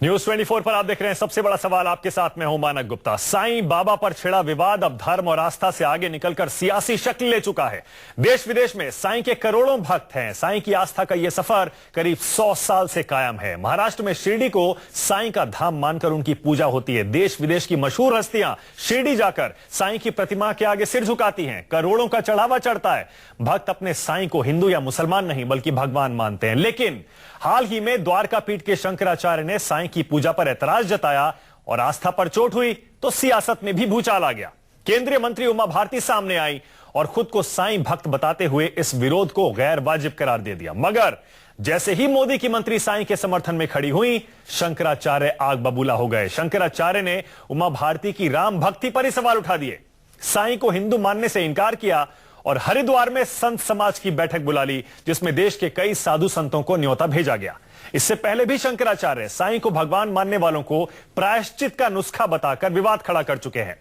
News 24 पर आप देख रहे हैं सबसे बड़ा सवाल। आपके साथ मैं हूं मानक गुप्ता। साईं बाबा पर छिड़ा विवाद अब धर्म और आस्था से आगे निकलकर सियासी शक्ल ले चुका है। देश विदेश में साईं के करोड़ों भक्त हैं। साईं की आस्था का यह सफर करीब 100 साल से कायम है। महाराष्ट्र में शिरडी को साईं का धाम मानकर उनकी पूजा होती है। देश विदेश की मशहूर हस्तियां शिरडी जाकर साईं की प्रतिमा के आगे सिर झुकाती हैं। करोड़ों का चढ़ावा चढ़ता है। भक्त अपने साईं को हिंदू या मुसलमान नहीं बल्कि भगवान मानते हैं। लेकिन हाल ही में द्वारका पीठ के शंकराचार्य ने साईं की पूजा पर ऐतराज जताया और आस्था पर चोट हुई तो सियासत में भी भूचाल आ गया। केंद्रीय मंत्री उमा भारती सामने आई और खुद को साईं भक्त बताते हुए इस विरोध को गैर वाजिब करार दे दिया। मगर जैसे ही मोदी की मंत्री साईं के समर्थन में खड़ी हुई, शंकराचार्य आग बबूला हो गए। शंकराचार्य ने उमा भारती की राम भक्ति पर ही सवाल उठा दिए, साईं को हिंदू मानने से इनकार किया और हरिद्वार में संत समाज की बैठक बुला ली, जिसमें देश के कई साधु संतों को न्योता भेजा गया। इससे पहले भी शंकराचार्य साईं को भगवान मानने वालों को प्रायश्चित का नुस्खा बताकर विवाद खड़ा कर चुके हैं।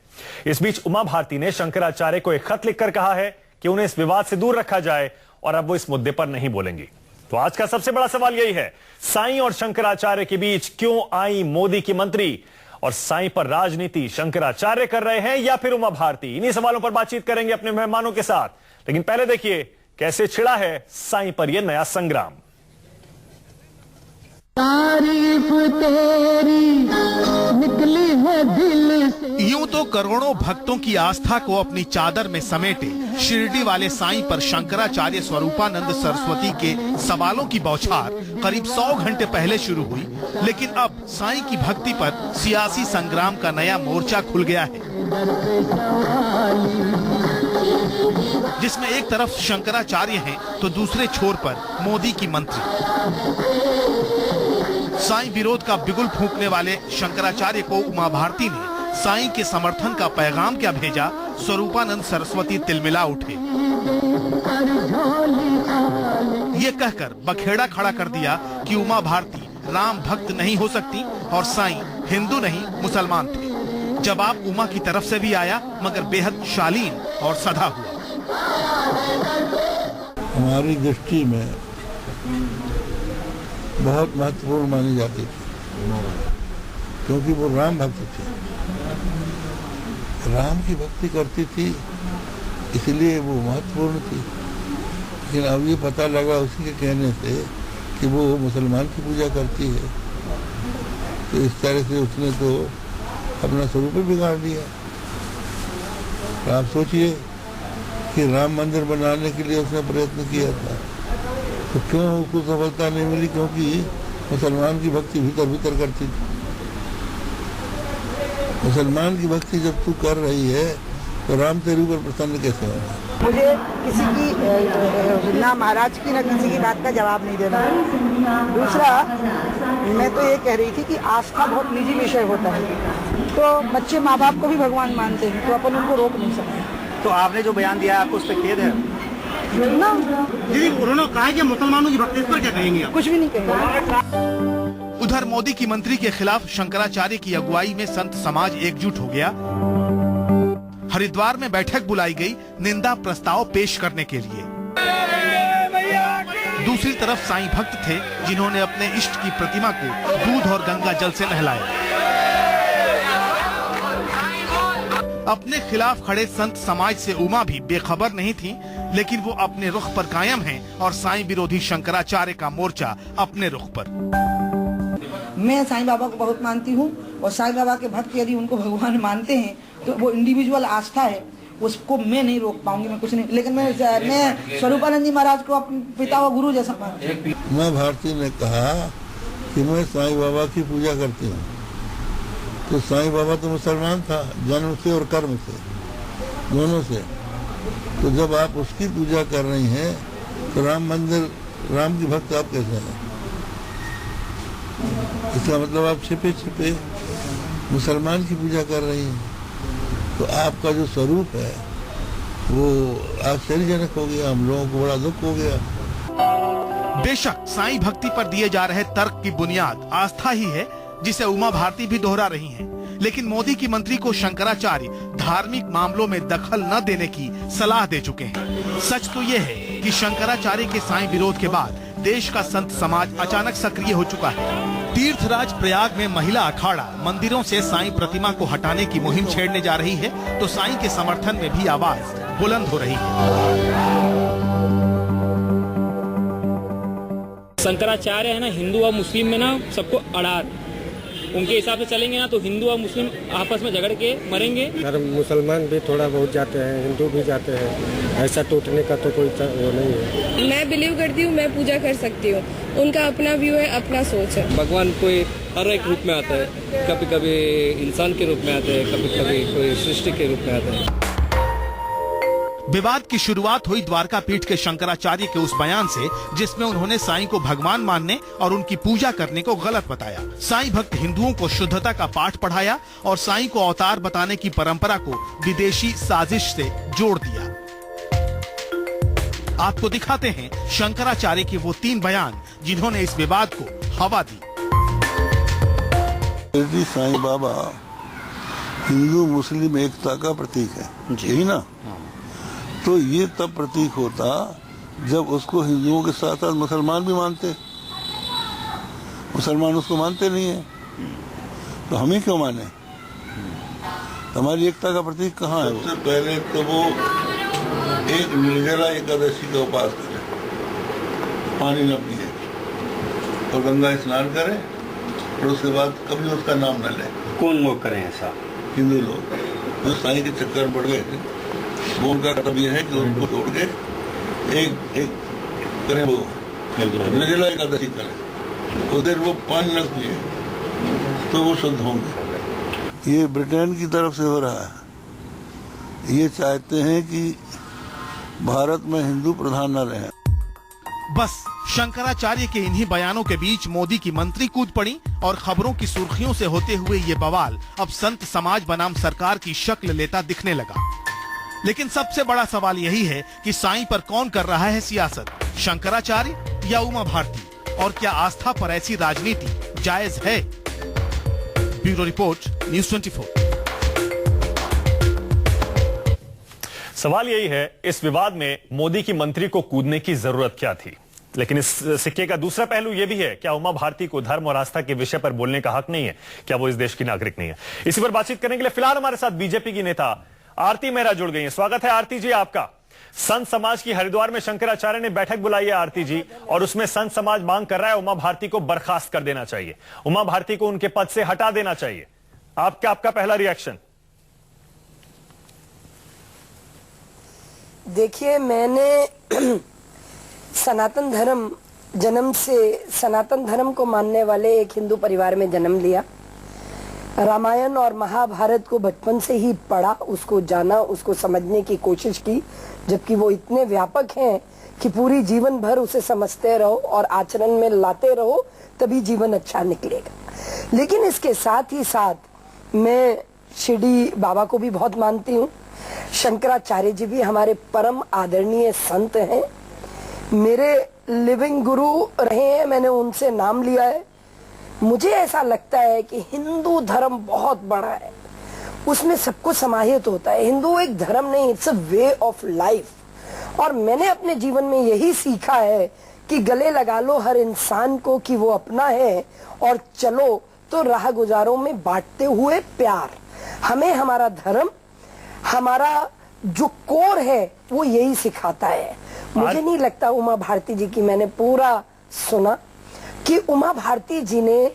इस बीच उमा भारती ने शंकराचार्य को एक खत लिखकर कहा है कि उन्हें इस विवाद से दूर रखा जाए और अब वो इस मुद्दे पर नहीं बोलेंगी। तो आज का सबसे बड़ा सवाल यही है, साईं और शंकराचार्य के बीच क्यों आई मोदी की मंत्री? और साईं पर राजनीति शंकराचार्य कर रहे हैं या फिर उमा भारती? इन्हीं सवालों पर बातचीत करेंगे अपने मेहमानों के साथ। लेकिन पहले देखिए कैसे छिड़ा है साईं पर यह नया संग्राम। तारीफ तेरी निकली है दिल से। यूं तो करोड़ों भक्तों की आस्था को अपनी चादर में समेटे शिरडी वाले साईं पर शंकराचार्य स्वरूपानंद सरस्वती के सवालों की बौछार करीब 100 घंटे पहले शुरू हुई। लेकिन अब साईं की भक्ति पर सियासी संग्राम का नया मोर्चा खुल गया है, जिसमें एक तरफ शंकराचार्य हैं तो दूसरे छोर पर मोदी की मंत्री। साईं विरोध का बिगुल फूंकने वाले शंकराचार्य को उमा भारती ने साईं के समर्थन का पैगाम क्या भेजा, स्वरूपानंद सरस्वती तिलमिला उठे। ये कहकर बखेड़ा खड़ा कर दिया कि उमा भारती राम भक्त नहीं हो सकती और साईं हिंदू नहीं मुसलमान थे। जवाब उमा की तरफ से भी आया, मगर बेहद शालीन और सधा हुआ। हमारी दृष्टि में बहुत महत्वपूर्ण मानी जाती थी, क्योंकि वो राम भक्त थे, राम की भक्ति करती थी, इसलिए वो महत्वपूर्ण थी। लेकिन अब ये पता लगा उसी के कहने से कि वो मुसलमान की पूजा करती है, तो इस तरह से उसने तो अपना स्वरूप बिगाड़ दिया। आप सोचिए कि राम मंदिर बनाने के लिए उसने प्रयत्न किया था, तो क्यों उसको सफलता नहीं मिली? क्योंकि मुसलमान की भक्ति भीतर भीतर करती थी। मुसलमान की भक्ति जब तू कर रही है तो राम तेरे ऊपर प्रसन्न कैसे होगा? मुझे किसी की ना महाराज की ना किसी की बात का जवाब नहीं देना। दूसरा, मैं तो ये कह रही थी कि आस्था बहुत निजी विषय होता है, तो बच्चे माँ बाप को भी भगवान मानते हैं, तो अपन उनको रोक नहीं सकते। तो आपने जो बयान दिया आपको उस पर खेद है? दीदी, उन्होंने कहा कि मुसलमानों की भक्ति पर क्या कहेंगे? कुछ भी नहीं कहेंगे। उधर मोदी की मंत्री के खिलाफ शंकराचार्य की अगुवाई में संत समाज एकजुट हो गया। हरिद्वार में बैठक बुलाई गई निंदा प्रस्ताव पेश करने के लिए। दूसरी तरफ साईं भक्त थे जिन्होंने अपने इष्ट की प्रतिमा को दूध और गंगा जल से नहलाया। अपने खिलाफ खड़े संत समाज से उमा भी बेखबर नहीं थी, लेकिन वो अपने रुख पर कायम हैं और साईं विरोधी शंकराचार्य का मोर्चा अपने रुख पर। मैं साईं बाबा को बहुत मानती हूँ और साईं बाबा के भक्त यदि उनको भगवान मानते हैं तो वो इंडिविजुअल आस्था है, उसको मैं नहीं रोक पाऊंगी, मैं कुछ नहीं। लेकिन मैं स्वरूपानंद जी महाराज को अपने पिता व गुरु जैसा मानती हूँ। उमा भारती ने कहा कि मैं साईं बाबा की पूजा करती हूँ, तो साईं बाबा तो मुसलमान था जन्म से और कर्म से, दोनों से। तो जब आप उसकी पूजा कर रही हैं तो राम मंदिर, राम की भक्त आप कैसे हैं? इसका मतलब आप छिपे छिपे मुसलमान की पूजा कर रही हैं। तो आपका जो स्वरूप है वो आश्चर्यजनक हो गया, हम लोगों को बड़ा दुख हो गया। बेशक साईं भक्ति पर दिए जा रहे तर्क की बुनियाद आस्था ही है, जिसे उमा भारती भी दोहरा रही हैं। लेकिन मोदी की मंत्री को शंकराचार्य धार्मिक मामलों में दखल न देने की सलाह दे चुके हैं। सच तो यह है कि शंकराचार्य के साईं विरोध के बाद देश का संत समाज अचानक सक्रिय हो चुका है। तीर्थराज प्रयाग में महिला अखाड़ा मंदिरों से साईं प्रतिमा को हटाने की मुहिम छेड़ने जा रही है, तो साईं के समर्थन में भी आवाज बुलंद हो रही है। शंकराचार्य है ना, हिंदू और मुस्लिम में ना सबको अड़ार, उनके हिसाब से चलेंगे ना तो हिंदू और मुस्लिम आपस में झगड़ के मरेंगे। अगर मुसलमान भी थोड़ा बहुत जाते हैं, हिंदू भी जाते हैं, ऐसा टूटने का तो कोई वो नहीं है। मैं बिलीव करती हूँ, मैं पूजा कर सकती हूँ, उनका अपना व्यू है, अपना सोच है। भगवान कोई हर एक रूप में आता है, कभी कभी इंसान के रूप में आते हैं, कभी कभी कोई सृष्टि के रूप में आता है। विवाद की शुरुआत हुई द्वारका पीठ के शंकराचार्य के उस बयान से, जिसमें उन्होंने साईं को भगवान मानने और उनकी पूजा करने को गलत बताया। साईं भक्त हिंदुओं को शुद्धता का पाठ पढ़ाया और साईं को अवतार बताने की परंपरा को विदेशी साजिश से जोड़ दिया। आपको दिखाते हैं शंकराचार्य के वो 3 बयान जिन्होंने इस विवाद को हवा दी। यदि साईं बाबा हिंदू मुस्लिम एकता का प्रतीक है, यही ना, तो ये तब प्रतीक होता जब उसको हिंदुओं के साथ साथ मुसलमान भी मानते। मुसलमान उसको मानते नहीं है, तो हमें क्यों माने? हमारी एकता का प्रतीक कहाँ है? सबसे पहले तो वो एक निर्जला एकादशी का उपास करे, पानी न पिए और गंगा स्नान करे, और उसके बाद कभी उसका नाम न ले। कौन लोग करें ऐसा? हिंदू लोग जो साईं के चक्कर में पड़ गए थे, वो उनका कर्तव्य यह है कि उनको छोड़ के एक एक करें, वो निर्जला एकादशी करें, उधर वो पानी न पिए तो वो शुद्ध होंगे। ये ब्रिटेन की तरफ से हो रहा है। ये चाहते हैं कि भारत में हिंदू प्रधान न रहे। बस शंकराचार्य के इन्हीं बयानों के बीच मोदी की मंत्री कूद पड़ी और खबरों की सुर्खियों से होते हुए ये बवाल अब संत समाज बनाम सरकार की शक्ल लेता दिखने लगा। लेकिन सबसे बड़ा सवाल यही है कि साईं पर कौन कर रहा है सियासत, शंकराचार्य या उमा भारती, और क्या आस्था पर ऐसी राजनीति जायज है? Bureau report, news 24। सवाल यही है, इस विवाद में मोदी की मंत्री को कूदने की जरूरत क्या थी? लेकिन इस सिक्के का दूसरा पहलू यह भी है, क्या उमा भारती को धर्म और आस्था के विषय पर बोलने का हक नहीं है? क्या वो इस देश की नागरिक नहीं है? इसी पर बातचीत करने के लिए फिलहाल हमारे साथ बीजेपी की नेता आरती मेहरा जुड़ गई हैं। स्वागत है आरती जी आपका। संत समाज की हरिद्वार में शंकराचार्य ने बैठक बुलाई है आरती जी, और उसमें संत समाज मांग कर रहा है उमा भारती को बर्खास्त कर देना चाहिए, उमा भारती को उनके पद से हटा देना चाहिए। आपका पहला रिएक्शन? देखिए, मैंने सनातन धर्म जन्म से सनातन धर्म को मानने वाले एक हिंदू परिवार में जन्म लिया। रामायण और महाभारत को बचपन से ही पढ़ा, उसको जाना, उसको समझने की कोशिश की, जबकि वो इतने व्यापक हैं कि पूरी जीवन भर उसे समझते रहो और आचरण में लाते रहो, तभी जीवन अच्छा निकलेगा। लेकिन इसके साथ ही साथ मैं शिरडी बाबा को भी बहुत मानती हूँ। शंकराचार्य जी भी हमारे परम आदरणीय संत हैं, मेरे लिविंग गुरु रहे हैं, मैंने उनसे नाम लिया है। मुझे ऐसा लगता है कि हिंदू धर्म बहुत बड़ा है, उसमें सबको समाहित होता है। हिंदू एक धर्म नहीं, it's a way of life. और मैंने अपने जीवन में यही सीखा है कि गले लगा लो हर इंसान को कि वो अपना है, और चलो तो राह गुजारों में बांटते हुए प्यार। हमें हमारा धर्म, हमारा जो कोर है, वो यही सिखाता है। मुझे नहीं लगता, उमा भारती जी की मैंने पूरा सुना कि उमा भारती जी ने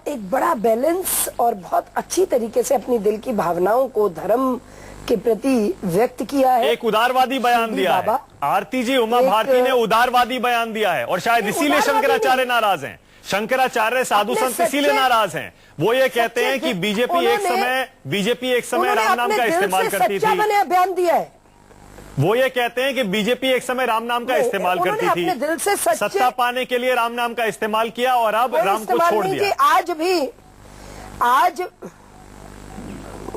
एक बड़ा बैलेंस और बहुत अच्छी तरीके से अपनी दिल की भावनाओं को धर्म के प्रति व्यक्त किया है। एक उदारवादी बयान दिया है आरती जी, उमा भारती ने उदारवादी बयान दिया है, और शायद इसीलिए शंकराचार्य नाराज हैं। शंकराचार्य साधु संत इसीलिए नाराज हैं। वो ये कहते हैं कि बीजेपी एक समय राम नाम का इस्तेमाल करती थी। मैंने बयान दिया है। वो ये कहते हैं कि बीजेपी एक समय राम नाम का इस्तेमाल करती थी, दिल से सत्ता पाने के लिए राम नाम का इस्तेमाल किया, और अब राम को छोड़ दिया। आज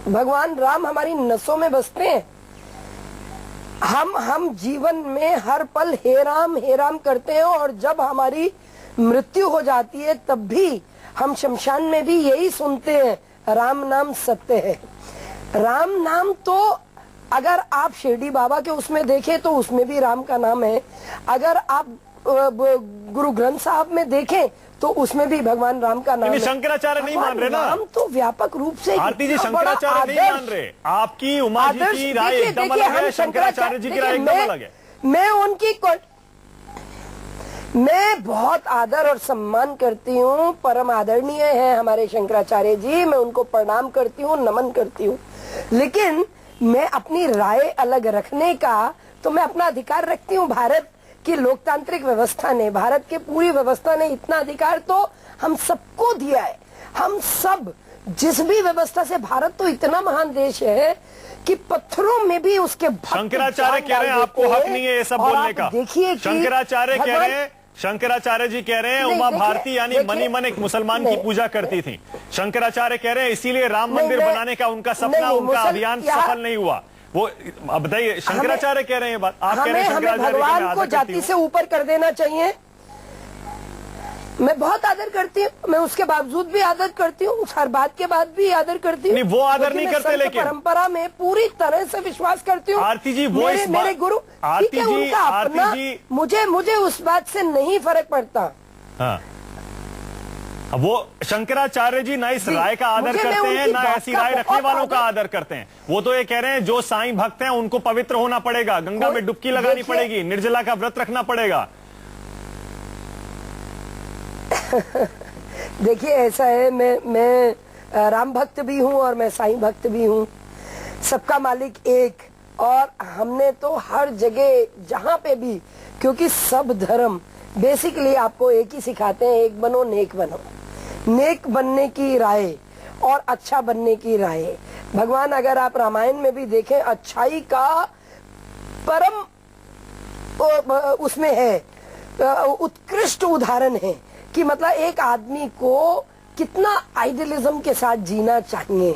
भगवान राम हमारी नसों में बसते हैं। हम जीवन में हर पल हे राम करते हैं, और जब हमारी मृत्यु हो जाती है तब भी हम शमशान में भी यही सुनते हैं, राम नाम सत्य है। राम नाम तो अगर आप शिरडी बाबा के उसमें देखें तो उसमें भी राम का नाम है। अगर आप गुरु ग्रंथ साहब में देखें तो उसमें भी भगवान राम का नाम है। शंकराचार्य नहीं मान रहे ना, राम तो व्यापक रूप से आरती जी शंकराचार्य नहीं मान रहे। आपकी उमा जी की राय एकदम अलग है, शंकराचार्य जी की राय एकदम अलग है। मैं उनकी मैं बहुत आदर और सम्मान करती हूँ, परम आदरणीय है हमारे शंकराचार्य जी, मैं उनको प्रणाम करती हूँ, नमन करती हूँ, लेकिन मैं अपनी राय अलग रखने का तो मैं अपना अधिकार रखती हूँ। भारत की लोकतांत्रिक व्यवस्था ने, भारत की पूरी व्यवस्था ने इतना अधिकार तो हम सबको दिया है। हम सब जिस भी व्यवस्था से, भारत तो इतना महान देश है कि पत्थरों में भी उसके शंकराचार्य कह रहे हैं आपको हक नहीं है ये सब बोलने का। देखिए शंकराचार्य कह रहे हैं, शंकराचार्य जी कह रहे हैं उमा भारती यानी मनी मन एक मुसलमान की पूजा करती थी। शंकराचार्य कह रहे हैं इसीलिए राम मंदिर बनाने का उनका सपना, उनका अभियान सफल नहीं हुआ। वो अब बताइए, शंकराचार्य कह रहे हैं बात, आप कह रहे हैं शंकराचार्य भगवान को जाति से ऊपर कर देना चाहिए। मैं बहुत आदर करती हूँ, मैं उसके बावजूद भी आदर करती हूँ, हर बात के बाद भी आदर करती हूँ। वो आदर नहीं करते, लेकिन परंपरा में पूरी तरह से विश्वास करती हूँ। आरती जी वो मेरे गुरु, आरती जी, उनका अपना, मुझे उस बात से नहीं फर्क पड़ता। हाँ, वो शंकराचार्य जी ना इस राय का आदर करते हैं, ना ऐसी राय रखने वालों का आदर करते हैं। वो तो ये कह रहे हैं जो साईं भक्त हैं उनको पवित्र होना पड़ेगा, गंगा में डुबकी लगानी पड़ेगी, निर्जला का व्रत रखना पड़ेगा। देखिए ऐसा है, मैं राम भक्त भी हूँ और मैं साईं भक्त भी हूँ। सबका मालिक एक, और हमने तो हर जगह जहाँ पे भी, क्योंकि सब धर्म बेसिकली आपको एक ही सिखाते हैं, एक बनो नेक बनो। नेक बनने की राय और अच्छा बनने की राय, भगवान अगर आप रामायण में भी देखें, अच्छाई का परम उसमें है, उत्कृष्ट उदाहरण है कि मतलब एक आदमी को कितना आइडियलिज्म के साथ जीना चाहिए,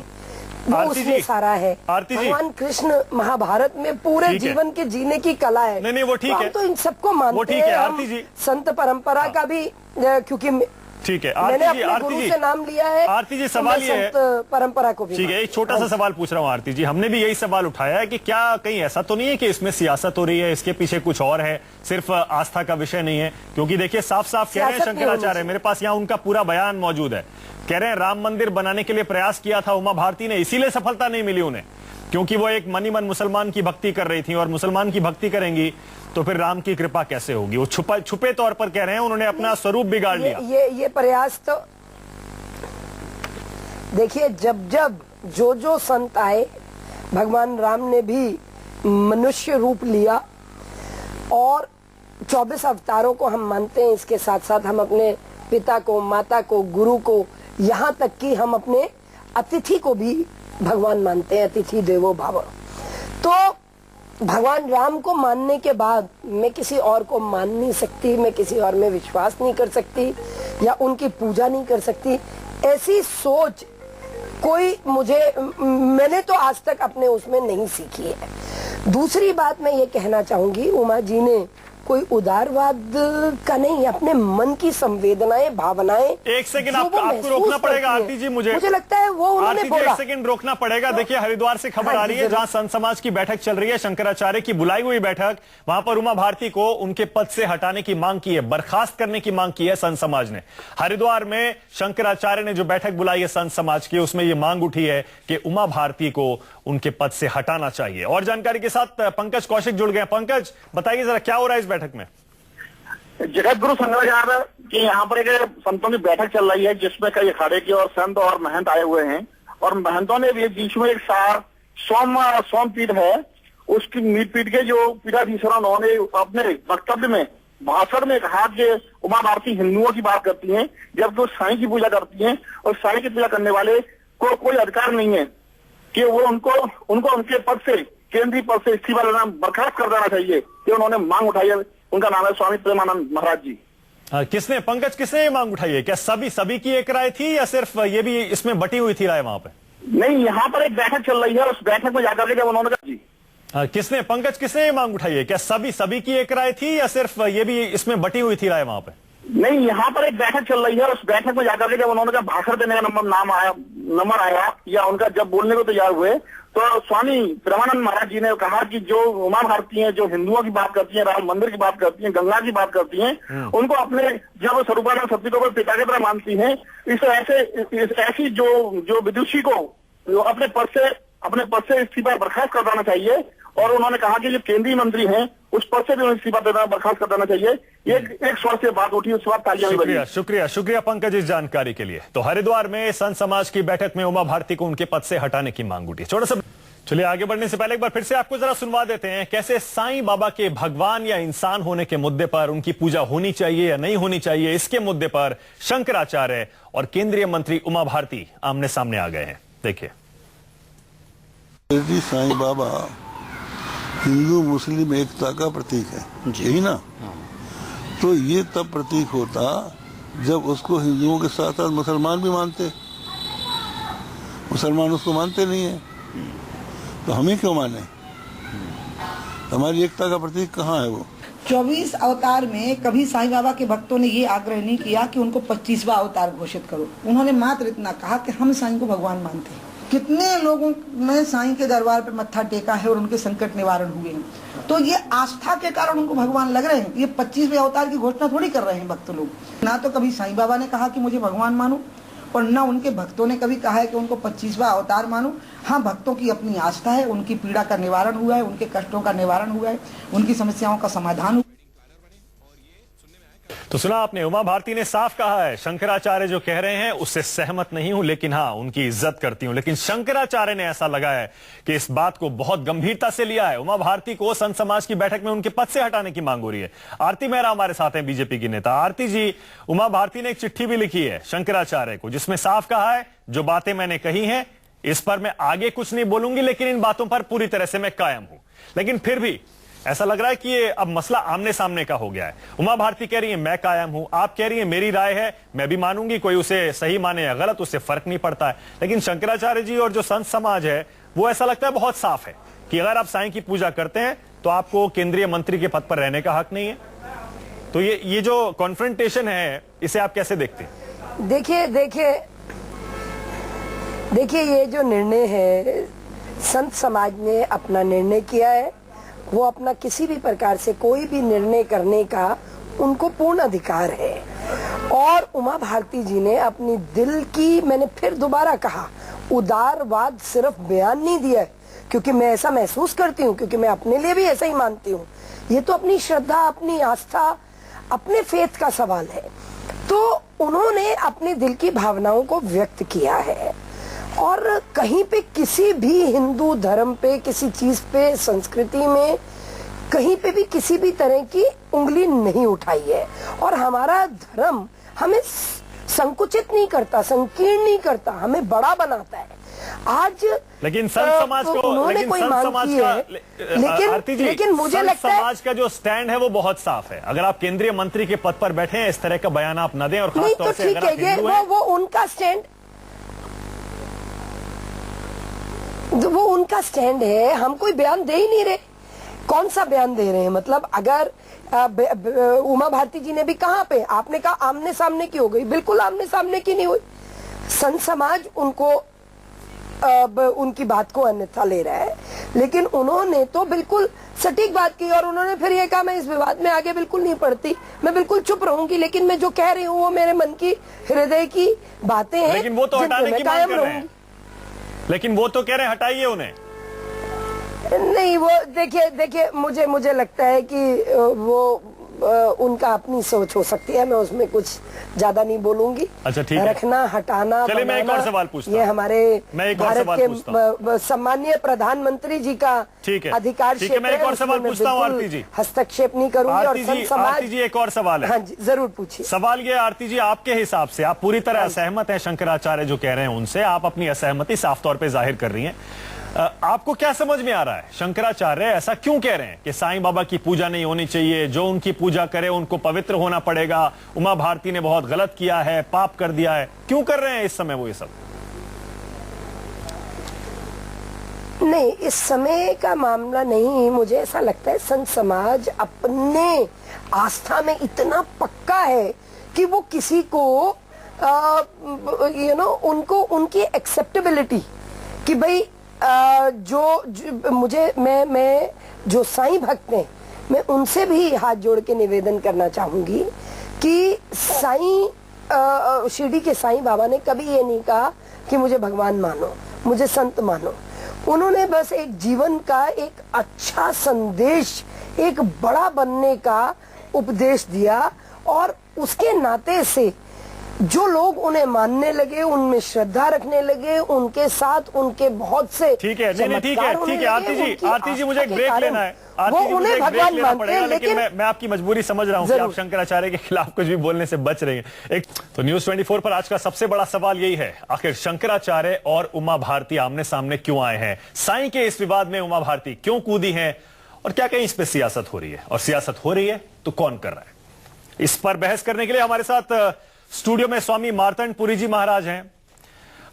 वो उसमें सारा है। भगवान कृष्ण महाभारत में पूरे जीवन के जीने की कला है। नहीं वो ठीक है, तो इन सबको मानते हैं। आरती जी संत परंपरा का भी, क्योंकि ठीक है, मैंने अपने गुरु से नाम लिया है। आरती जी सवाल ये है, परंपरा को भी ठीक है, एक छोटा सा सवाल पूछ रहा हूँ आरती जी, हमने भी यही सवाल उठाया है कि क्या कहीं ऐसा तो नहीं है कि इसमें सियासत हो रही है, इसके पीछे कुछ और है, सिर्फ आस्था का विषय नहीं है? क्योंकि देखिए साफ साफ कह रहे हैं शंकराचार्य, मेरे पास यहाँ उनका पूरा बयान मौजूद है, कह रहे हैं राम मंदिर बनाने के लिए प्रयास किया था उमा भारती ने, इसीलिए सफलता नहीं मिली उन्हें, क्योंकि वो एक मनी मन मुसलमान की भक्ति कर रही थी, और मुसलमान की भक्ति करेंगी तो फिर राम की कृपा कैसे होगी? वो छुपे तौर पर कह रहे हैं उन्होंने अपना स्वरूप बिगाड़ लिया। ये प्रयास तो देखिए, जब जो संत आए, भगवान राम ने भी मनुष्य रूप लिया, और 24 अवतारों को हम मानते हैं। इसके साथ साथ हम अपने पिता को, माता को, गुरु को, यहाँ तक कि हम अपने अतिथि को भी भगवान मानते हैं, अतिथि देवो भव। तो भगवान राम को मानने के बाद मैं किसी और को मान नहीं सकती, मैं किसी और में विश्वास नहीं कर सकती, या उनकी पूजा नहीं कर सकती। ऐसी सोच कोई मैंने तो आज तक अपने उसमें नहीं सीखी है। दूसरी बात मैं ये कहना चाहूंगी, उमा जी ने कोई उदारवाद का नहीं, अपने मन की संवेदनाएं, भावनाएं, एक सेकंड आपको रोकना पड़ेगा आरती जी, मुझे लगता है वो उन्होंने बोला। एक सेकंड रोकना पड़ेगा। देखिए हरिद्वार से खबर आ रही है, जहां संत समाज की बैठक चल रही है, शंकराचार्य की बुलाई हुई बैठक, वहां पर उमा भारती को उनके पद से हटाने की मांग की है, बर्खास्त करने की मांग की है संत समाज ने। हरिद्वार में शंकराचार्य ने जो बैठक बुलाई है संत समाज की, उसमें यह मांग उठी है कि उमा भारती को उनके पद से हटाना चाहिए। और जानकारी के साथ पंकज कौशिक जुड़ गए। पंकज बताइए जरा क्या हो रहा है इस बैठक में? जगत गुरु शंकराचार्य की यहाँ पर एक संतों की बैठक चल रही है, जिसमें कई अखाड़े के और संत और महंत आए हुए हैं, और महंतों ने भी बीच में एक सार सोम पीठ है, उसकी मीट पीठ के जो पीठाधीश्वर उन्होंने अपने वक्तव्य में, भाषण में कहा कि उमा भारती हिंदुओं की बात करती हैं, जबकि वो साईं की पूजा करती हैं, और साईं की पूजा करने वाले को कोई अधिकार नहीं है कि वो उनको उनके पद से, केंद्रीय पद से इस्तीफा लेना, बर्खास्त कर देना चाहिए, कि उन्होंने मांग उठाई है। उनका नाम है स्वामी प्रेमानंद महाराज जी। किसने पंकज, किसने ये मांग उठाई है? क्या सभी की एक राय थी, या सिर्फ ये भी इसमें बटी हुई थी राय वहां पे? नहीं, यहाँ पर एक बैठक चल रही है, उस बैठक में जाकर के जब उन्होंने कहा जी, किसने पंकज, किसने ये मांग उठाई है? क्या सभी की एक राय थी, या सिर्फ ये भी इसमें बटी हुई थी राय वहां पे? नहीं, यहाँ पर एक बैठक चल रही है। उस बैठक में जाकर के जब उन्होंने भाषण देने का नंबर आया या उनका जब बोलने को तैयार हुए, तो स्वामी प्रेमानंद महाराज जी ने कहा कि जो उमा भारती हैं, जो हिंदुओं की बात करती हैं, राम मंदिर की बात करती हैं, गंगा की बात करती हैं, उनको अपने जब स्वरूपानंद सत्य को पिता की तरह मानती हैं, ऐसी जो विदुषी को अपने पद से इस्तीफा बर्खास्त कर देना चाहिए। और उन्होंने कहा कि जो केंद्रीय मंत्री हैं उस पद से भी उन्हें इस्तीफा देना बर्खास्त कर देना चाहिए। एक स्वर से बात उठी, उसके बाद तालियां भी बजी। शुक्रिया पंकज इस जानकारी के लिए। तो हरिद्वार में संत समाज की बैठक में उमा भारती को उनके पद से हटाने की मांग उठी। छोटा सा चलिए आगे बढ़ने से पहले एक बार फिर से आपको जरा सुनवा देते हैं कैसे साईं बाबा के भगवान या इंसान होने के मुद्दे पर, उनकी पूजा होनी चाहिए या नहीं होनी चाहिए, इसके मुद्दे पर शंकराचार्य और केंद्रीय मंत्री उमा भारती आमने सामने आ गए हैं। देखिए, साईं बाबा हिंदू मुस्लिम एकता का प्रतीक है, यही ना? तो ये तब प्रतीक होता जब उसको हिंदुओं के साथ साथ मुसलमान भी मानते। मुसलमान उसको मानते नहीं है, तो हमें क्यों माने? हमारी एकता का प्रतीक कहाँ है वो? 24 अवतार में कभी साईं बाबा के भक्तों ने ये आग्रह नहीं किया कि उनको 25वां अवतार घोषित करो। उन्होंने मात्र इतना कहा कि हम साईं को भगवान मानते हैं। कितने लोगों ने साईं के दरबार पे मत्था टेका है और उनके संकट निवारण हुए हैं। तो ये आस्था के कारण उनको भगवान लग रहे हैं। ये 25वें अवतार की घोषणा थोड़ी कर रहे हैं भक्त लोग। ना तो कभी साईं बाबा ने कहा कि मुझे भगवान मानो, और न उनके भक्तों ने कभी कहा है कि उनको 25वां अवतार मानो। हाँ, भक्तों की अपनी आस्था है, उनकी पीड़ा का निवारण हुआ है, उनके कष्टों का निवारण हुआ है, उनकी समस्याओं का समाधान हुआ। तो सुना आपने, उमा भारती ने साफ कहा है शंकराचार्य जो कह रहे हैं उससे सहमत नहीं हूं, लेकिन हाँ उनकी इज्जत करती हूं। लेकिन शंकराचार्य ने ऐसा लगा है कि इस बात को बहुत गंभीरता से लिया है। उमा भारती को संत समाज की बैठक में उनके पद से हटाने की मांग हो रही है। आरती मेहरा हमारे साथ हैं, बीजेपी की नेता। आरती जी, उमा भारती ने एक चिट्ठी भी लिखी है शंकराचार्य को, जिसमें साफ कहा है जो बातें मैंने कही हैं इस पर मैं आगे कुछ नहीं बोलूंगी, लेकिन इन बातों पर पूरी तरह से मैं कायम हूं। लेकिन फिर भी ऐसा लग रहा है कि ये अब मसला आमने सामने का हो गया है। उमा भारती कह रही है मैं कायम हूं, आप कह रही है मेरी राय है, मैं भी मानूंगी, कोई उसे सही माने या गलत उससे फर्क नहीं पड़ता है। लेकिन शंकराचार्य जी और जो संत समाज है वो ऐसा लगता है बहुत साफ है कि अगर आप साईं की पूजा करते हैं तो आपको केंद्रीय मंत्री के पद पर रहने का हक नहीं है। तो ये जो कॉन्फ्रंटेशन है इसे आप कैसे देखते हैं? देखिए ये जो निर्णय है, संत समाज ने अपना निर्णय किया है। वो अपना किसी भी प्रकार से कोई भी निर्णय करने का उनको पूर्ण अधिकार है। और उमा भारती जी ने अपनी दिल की, मैंने फिर दोबारा कहा, उदारवाद सिर्फ बयान नहीं दिया है क्योंकि मैं ऐसा महसूस करती हूँ, क्योंकि मैं अपने लिए भी ऐसा ही मानती हूँ। ये तो अपनी श्रद्धा, अपनी आस्था, अपने फेथ का सवाल है। तो उन्होंने अपने दिल की भावनाओं को व्यक्त किया है और कहीं पे किसी भी हिंदू धर्म पे, किसी चीज पे, संस्कृति में कहीं पे भी किसी भी तरह की उंगली नहीं उठाई है। और हमारा धर्म हमें संकुचित नहीं करता, संकीर्ण नहीं करता, हमें बड़ा बनाता है। आज लेकिन संत समाज को, उन्होंने कोई मांग की है, लेकिन मुझे लगता है समाज का जो स्टैंड है वो बहुत साफ है। अगर आप केंद्रीय मंत्री के पद पर बैठे हैं, इस तरह का बयान आप न दें, और खास तौर से अगर आप हिंदू हैं, वो उनका स्टैंड, वो उनका स्टैंड है। हम कोई बयान दे ही नहीं रहे। कौन सा बयान दे रहे हैं? मतलब अगर उमा भारती जी ने भी कहा पे, आपने कहा आमने सामने की हो गई, बिल्कुल आमने सामने की नहीं हुई। संत समाज उनको उनकी बात को अन्यथा ले रहा है, लेकिन उन्होंने तो बिल्कुल सटीक बात की। और उन्होंने फिर ये कहा मैं इस विवाद में आगे बिल्कुल नहीं पड़ती, मैं बिल्कुल चुप रहूंगी, लेकिन मैं जो कह रही हूँ वो मेरे मन की, हृदय की बातें हैं, लेकिन वो तो हटाने की मांग कर रहे हैं। लेकिन वो तो कह रहे हैं हटाइए उन्हें। नहीं, वो देखिए मुझे लगता है कि वो उनका अपनी सोच हो सकती है, मैं उसमें कुछ ज्यादा नहीं बोलूंगी। अच्छा ठीक है, रखना, हटाना, चलिए मैं एक और सवाल पूछता हूं। ये हमारे भारत के सम्मानीय प्रधानमंत्री जी का अधिकार क्षेत्र है। मैं एक और सवाल पूछता हूँ आरती जी, हस्तक्षेप नहीं करूंगी। और संत समाज, आरती जी एक और सवाल है। हाँ जी जरूर पूछिए। सवाल ये आरती जी, आपके हिसाब से आप पूरी तरह असहमत हैं शंकराचार्य जो कह रहे हैं उनसे, आप अपनी असहमति साफ तौर पर जाहिर कर रही हैं। आपको क्या समझ में आ रहा है, शंकराचार्य ऐसा क्यों कह रहे हैं कि साईं बाबा की पूजा नहीं होनी चाहिए, जो उनकी पूजा करे उनको पवित्र होना पड़ेगा, उमा भारती ने बहुत गलत किया है, पाप कर दिया है, क्यों कर रहे हैं इस समय वो ये सब? नहीं, इस समय का मामला नहीं। मुझे ऐसा लगता है संत समाज अपने आस्था में इतना पक्का है कि वो किसी को उनको उनकी एक्सेप्टेबिलिटी कि भाई मुझे मैं जो साईं भक्त हैं, मैं उनसे भी हाथ जोड़ के निवेदन करना चाहूंगी कि साईं शिरडी के साईं बाबा ने कभी ये नहीं कहा कि मुझे भगवान मानो, मुझे संत मानो। उन्होंने बस एक जीवन का एक अच्छा संदेश, एक बड़ा बनने का उपदेश दिया, और उसके नाते से जो लोग उन्हें मानने लगे, उनमें श्रद्धा रखने लगे, उनके साथ उनके बहुत से ठीक है, नहीं ठीक है आरती जी मुझे एक ब्रेक लेना है। वो उन्हें भगवान मानते हैं, लेकिन मैं आपकी मजबूरी समझ रहा हूं कि आप शंकराचार्य के खिलाफ कुछ भी बोलने से बच रही हैं। तो न्यूज 24 पर आज का सबसे बड़ा सवाल यही है, आखिर शंकराचार्य और उमा भारती आमने सामने क्यों आए हैं? साईं के इस विवाद में उमा भारती क्यों कूदी हैं? और क्या कहीं इस पे सियासत हो रही है? और सियासत हो रही है तो कौन कर रहा है? इस पर बहस करने के लिए हमारे साथ स्टूडियो में स्वामी मार्तंड पुरी जी महाराज हैं,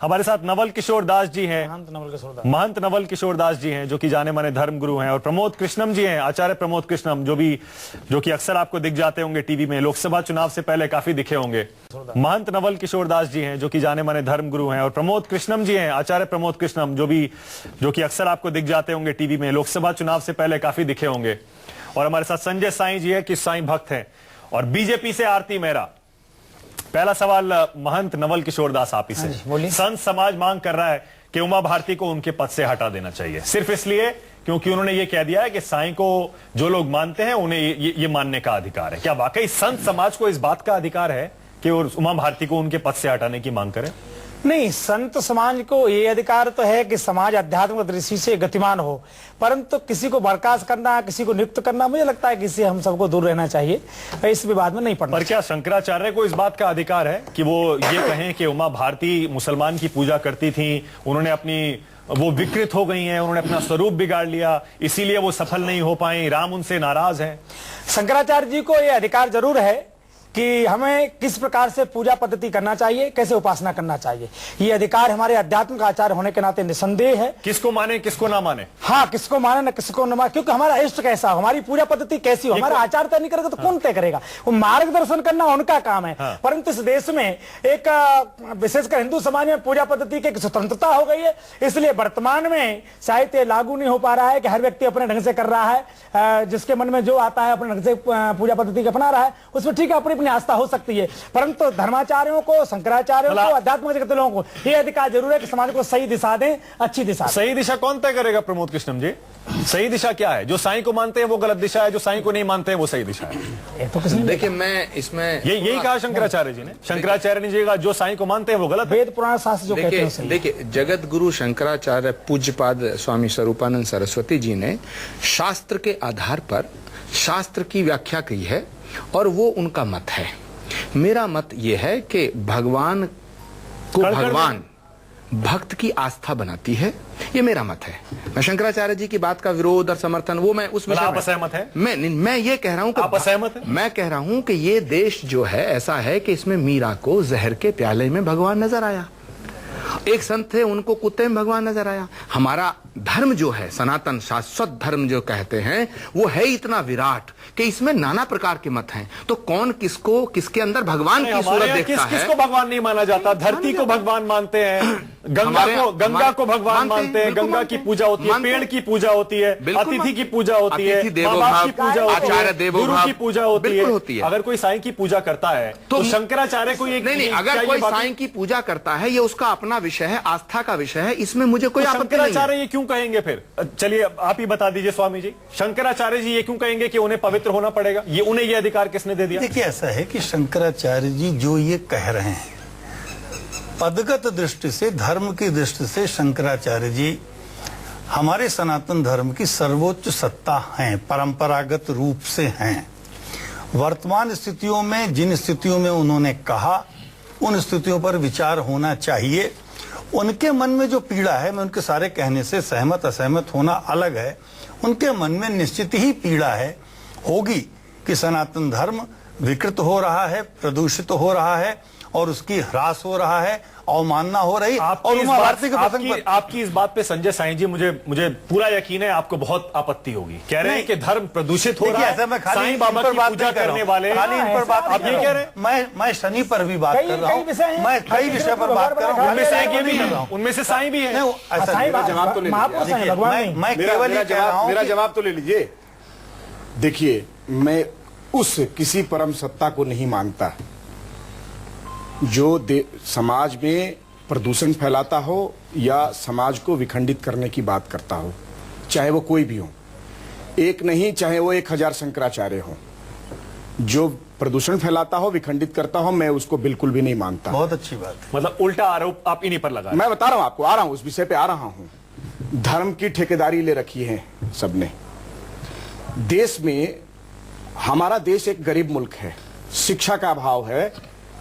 हमारे साथ नवल किशोर दास जी हैं, महंत नवल किशोर दास जी हैं जो कि जाने माने धर्म गुरु हैं, और प्रमोद कृष्णम जी हैं, आचार्य प्रमोद कृष्णम, जो कि अक्सर आपको दिख जाते होंगे टीवी में, लोकसभा चुनाव से पहले काफी दिखे होंगे। महंत नवल किशोर दास जी हैं जो कि जाने माने धर्म गुरु हैं, और प्रमोद कृष्णम जी हैं, आचार्य प्रमोद कृष्णम, जो कि अक्सर आपको दिख जाते होंगे टीवी में, लोकसभा चुनाव से पहले काफी दिखे होंगे। और हमारे साथ संजय साईं जी है कि साईं भक्त हैं, और बीजेपी से आरती मेहरा। पहला सवाल महंत नवल किशोर दास आप ही से। संत समाज मांग कर रहा है कि उमा भारती को उनके पद से हटा देना चाहिए, सिर्फ इसलिए क्योंकि उन्होंने ये कह दिया है कि साईं को जो लोग मानते हैं उन्हें ये मानने का अधिकार है। क्या वाकई संत समाज को इस बात का अधिकार है कि उमा भारती को उनके पद से हटाने की मांग करें? नहीं, संत समाज को ये अधिकार तो है कि समाज आध्यात्मिक दृष्टि से गतिमान हो, परंतु किसी को बर्खास्त करना, किसी को नियुक्त करना, मुझे लगता है कि इससे हम सबको दूर रहना चाहिए, इस विवाद में नहीं पड़ना। पर क्या शंकराचार्य को इस बात का अधिकार है कि वो ये कहें कि उमा भारती मुसलमान की पूजा करती थी, उन्होंने वो विकृत हो गई हैं, उन्होंने अपना स्वरूप बिगाड़ लिया, इसीलिए वो सफल नहीं हो पाई, राम उनसे नाराज है? शंकराचार्य जी को यह अधिकार जरूर है कि हमें किस प्रकार से पूजा पद्धति करना चाहिए, कैसे उपासना करना चाहिए। ये अधिकार हमारे आध्यात्मिक आचार्य होने के नाते निसंदेह है। किसको माने किसको ना माने? हाँ, किसको माने ना किसको न माने, क्योंकि हमारा इष्ट कैसा हो, हमारी पूजा पद्धति कैसी हो, हमारा आचार तय नहीं करेगा तो कौन तय करेगा? वो मार्गदर्शन करना उनका काम है। परंतु इस देश में एक विशेषकर हिंदू समाज में पूजा पद्धति की स्वतंत्रता हो गई है, इसलिए वर्तमान में शायद ये लागू नहीं हो पा रहा है कि हर व्यक्ति अपने ढंग से कर रहा है, जिसके मन में जो आता है अपने ढंग से पूजा पद्धति अपना रहा है, उसमें ठीक है अपनी आस्था हो सकती है, परंतु धर्माचार्यों को, शंकराचार्यों को, आध्यात्मिक जगत लोगों को ये अधिकार जरूर है कि समाज को सही दिशा दें, अच्छी दिशा। सही दिशा कौन तय करेगा प्रमोद कृष्णम जी? सही दिशा क्या है? जो साईं को मानते हैं वो गलत दिशा है, जो साईं को नहीं मानते हैं वो सही दिशा है। तो देखिए, मैं इसमें यही कहा शंकराचार्य जी ने। शंकराचार्य ने कहा जो साईं को मानते हैं वो गलत। वेद पुराण शास्त्र जो कहते हैं। देखिए, जगत गुरु शंकराचार्य पूज्यपाद स्वामी स्वरूपानंद सरस्वती जी ने शास्त्र के आधार पर शास्त्र की व्याख्या की है, और वो उनका मत है। मेरा मत यह है कि भगवान को भगवान भक्त की आस्था बनाती है, ये मेरा मत है। मैं शंकराचार्य जी की बात का विरोध और समर्थन वो मैं उस विषय आप असहमत है? मैं ये कह रहा हूं कि आप असहमत है? मैं कह रहा हूं कि ये देश जो है ऐसा है कि इसमें मीरा को जहर के प्याले में भगवान नजर आया, एक संत थे उनको कुत्ते में भगवान नजर आया। हमारा धर्म जो है सनातन शाश्वत धर्म जो कहते हैं वो है इतना विराट कि इसमें नाना प्रकार के मत हैं, तो कौन किसको किसके अंदर भगवान की सूरत देखता है? किसको भगवान नहीं माना जाता? धरती को भगवान मानते हैं, गंगा को भगवान मानते हैं, गंगा की पूजा होती है, पेड़ की पूजा होती है, अतिथि की पूजा होती है, माँ बाप की पूजा होती है, गुरु की पूजा होती है। अगर कोई साईं की पूजा करता है तो शंकराचार्य को नहीं, अगर कोई साईं की पूजा करता है ये उसका अपना विषय है, आस्था का विषय है, इसमें मुझे कोई आपत्ति नहीं है। शंकराचार्य ये क्यों कहेंगे फिर? चलिए आप ही बता दीजिए स्वामी जी, शंकराचार्य जी ये क्यों कहेंगे कि उन्हें पवित्र होना पड़ेगा? ये उन्हें ये अधिकार किसने दे दिया? देखिए, ऐसा है कि शंकराचार्य जी जो ये कह रहे हैं, पदगत दृष्टि से, धर्म की दृष्टि से शंकराचार्य जी हमारे सनातन धर्म की सर्वोच्च सत्ता हैं, परंपरागत रूप से हैं। वर्तमान स्थितियों में जिन स्थितियों में उन्होंने कहा उन स्थितियों पर विचार होना चाहिए। उनके मन में जो पीड़ा है, मैं उनके सारे कहने से सहमत असहमत होना अलग है, उनके मन में निश्चित ही पीड़ा है, होगी कि सनातन धर्म विकृत हो रहा है, प्रदूषित हो रहा है, और उसकी ह्रास हो रहा है, अवमानना हो रही। और उमा भारती के प्रसंग पर आपकी इस बात पे संजय साईं जी मुझे पूरा यकीन है आपको बहुत आपत्ति होगी। कह रहे हैं कि धर्म प्रदूषित हो रहा है। ऐसा मैं खाली साईं बाबा की पूजा करने वाले खाली इन पर बात आप ये कह रहे हैं। मैं शनि पर भी बात कर रहा हूँ, मैं कई विषय पर बात कर रहा हूँ। उनमें से साईं भी है। जवाब तो ले लीजिए, मैं केवल ये कह रहा हूँ। मेरा जवाब तो ले लीजिए। देखिए, मैं उस किसी परम सत्ता को नहीं मानता जो समाज में प्रदूषण फैलाता हो या समाज को विखंडित करने की बात करता हो, चाहे वो कोई भी हो। एक नहीं, चाहे वो 1000 शंकराचार्य हो, जो प्रदूषण फैलाता हो, विखंडित करता हो, मैं उसको बिल्कुल भी नहीं मानता। बहुत अच्छी बात। मतलब उल्टा आरोप आप इन्हीं पर लगा। मैं बता रहा हूं आपको, आ रहा हूं, उस विषय पे आ रहा हूं। धर्म की ठेकेदारी ले रखी है सबने। देश में, हमारा देश एक गरीब मुल्क है, शिक्षा का अभाव है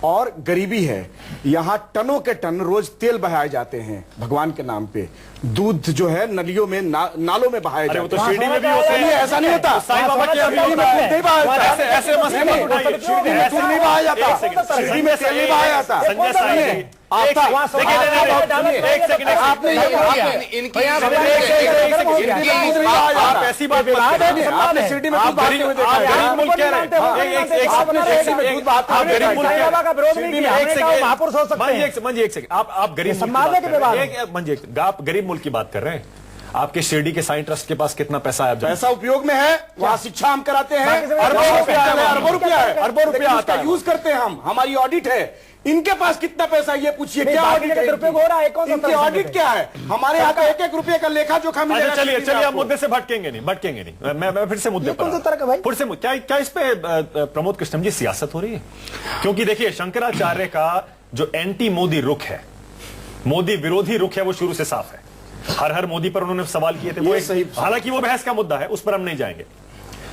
और गरीबी है। यहाँ टनों के टन रोज तेल बहाए जाते हैं भगवान के नाम पे। दूध जो है नलियों में, नालों में बहाया जाता है। तो शिरडी में भी होता है। ऐसा नहीं होता। साईं बाबा के शिरडी में दूध नहीं बहाया जाता। ऐसे मसले मत उठाइए। शिरडी में दूध नहीं बहाया जाता। शिरडी में तेल नहीं बहाया जाता। संजय साईं जी, एक सेकंड, आपने ऐसी बात आपने शिरडी में गरीब मुल्क कह रहे हैं। आप गरीब मुल्क की बात कर रहे हैं। आपके शिरडी के साईं ट्रस्ट के पास कितना पैसा है? पैसा उपयोग में है, वहाँ शिक्षा हम कराते हैं, अरबों रुपया है, अरबों रुपया आता है, यूज करते हैं हम, हमारी ऑडिट है। इनके पास कितना पैसा ये पूछिए, क्या ऑडिट हो रहा है? इनकी ऑडिट क्या है? हमारे यहाँ का 1-1 रुपये का लेखा जोखा मिलेगा। चलिए हम मुद्दे से भटकेंगे नहीं। मैं फिर से मुद्दे पर, फिर से क्या इस पे प्रमोद कृष्णम जी सियासत हो रही है? क्योंकि देखिए, शंकराचार्य का जो एंटी मोदी रुख है, मोदी विरोधी रुख है, वो शुरू से साफ है। हर मोदी पर उन्होंने सवाल किए थे, वो सही, हालांकि वो बहस का मुद्दा है, उस पर हम नहीं जाएंगे।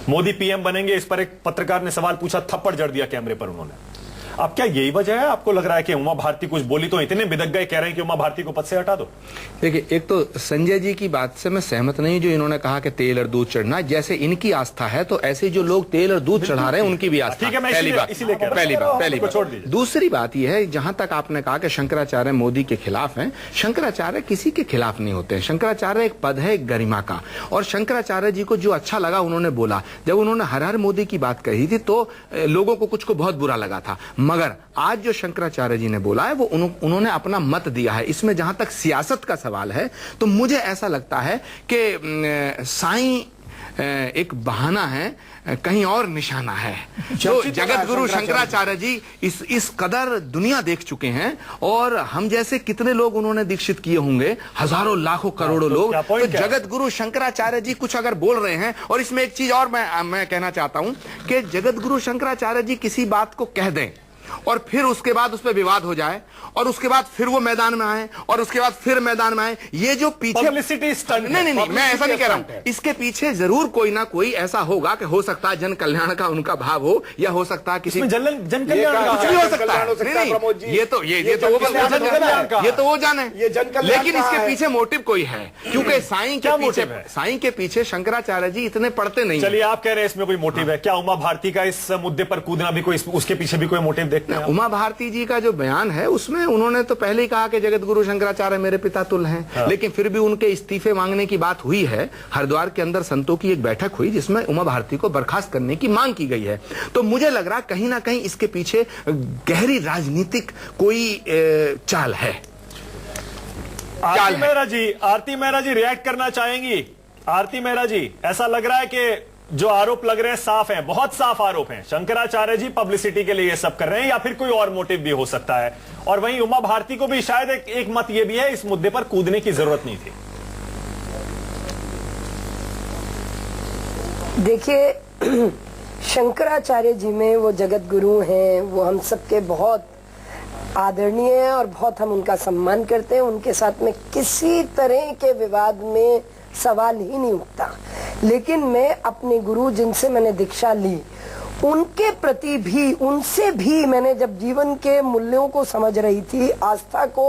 मोदी पीएम बनेंगे, इस पर एक पत्रकार ने सवाल पूछा, थप्पड़ जड़ दिया कैमरे पर उन्होंने। अब क्या यही वजह है? आपको लग रहा है कि उमा भारती कुछ बोली तो इतने बिदक गए, कह रहे हैं कि उमा भारती को पद से हटा दो? देखिए, एक तो संजय जी की बात से मैं सहमत नहीं, जो इन्होंने कहा कि तेल और दूध चढ़ना, जैसे इनकी आस्था है तो ऐसे जो लोग तेल और दूध चढ़ा रहे हैं उनकी भी आस्था। पहली बात। दूसरी बात यह है, जहां तक आपने कहा कि शंकराचार्य मोदी के खिलाफ हैं, शंकराचार्य किसी के खिलाफ नहीं होते हैं। शंकराचार्य एक पद है, एक गरिमा का, और शंकराचार्य जी को जो अच्छा लगा उन्होंने बोला। जब उन्होंने हर मोदी की बात कही थी तो लोगों को कुछ को बहुत बुरा लगा था, मगर आज जो शंकराचार्य जी ने बोला है वो उन्होंने अपना मत दिया है। इसमें जहां तक सियासत का सवाल है तो मुझे ऐसा लगता है कि साईं एक बहाना है, कहीं और निशाना है। जो जगत गुरु शंकराचार्य जी इस कदर दुनिया देख चुके हैं, और हम जैसे कितने लोग उन्होंने दीक्षित किए होंगे, हजारों लाखों करोड़ों लोग। तो जगत गुरु शंकराचार्य जी कुछ अगर बोल रहे हैं, और इसमें एक चीज और मैं कहना चाहता हूं कि जगत गुरु शंकराचार्य जी किसी बात को कह दें और फिर उसके बाद उस पर विवाद हो जाए, और उसके बाद फिर वो मैदान में आए, और उसके बाद फिर मैदान में आए, ये जो पीछे पब्लिसिटी स्टंट। नहीं, मैं ऐसा नहीं कह रहा हूं। इसके पीछे जरूर कोई ना कोई ऐसा होगा कि हो सकता है जन कल्याण का उनका भाव हो, या हो सकता है किसी जन कल्याण कुछ भी हो सकता है। ये तो वो जाने, लेकिन इसके पीछे मोटिव कोई है, क्योंकि साईं के पीछे शंकराचार्य जी इतने पढ़ते नहीं। चलिए, आप कह रहे हैं इसमें कोई मोटिव है। क्या उमा भारती का इस मुद्दे पर कूदना भी कोई, उसके पीछे भी कोई मोटिव देखते हैं? उमा भारती जी का जो बयान है उसमें उन्होंने तो पहले ही कहा कि जगत गुरु शंकराचार्य मेरे पिता तुल्य हैं, लेकिन फिर भी उनके इस्तीफे मांगने की बात हुई है। हरिद्वार के अंदर संतों की एक बैठक हुई जिसमें उमा भारती को बर्खास्त करने की मांग की गई है। तो मुझे लग रहा कहीं ना कहीं इसके पीछे गहरी राजनीतिक कोई चाल है। आरती मेहरा जी रिएक्ट करना चाहेंगी? आरती मेहरा जी, ऐसा लग रहा है कि जो आरोप लग रहे हैं साफ हैं, बहुत साफ आरोप हैं। शंकराचार्य जी पब्लिसिटी के लिए ये सब कर रहे हैं, या फिर कोई और मोटिव भी हो सकता है? और वहीं उमा भारती को भी शायद एक मत ये भी है, इस मुद्दे पर कूदने की जरूरत नहीं थी। देखिए, शंकराचार्य जी में वो जगत गुरु हैं, वो हम सबके बहुत आदरणीय हैं और बहुत हम उनका सम्मान करते हैं। उनके साथ में किसी तरह के विवाद में सवाल ही नहीं उठता। लेकिन मैं अपने गुरु जिनसे मैंने दीक्षा ली, उनके प्रति भी, उनसे भी मैंने जब जीवन के मूल्यों को समझ रही थी, आस्था को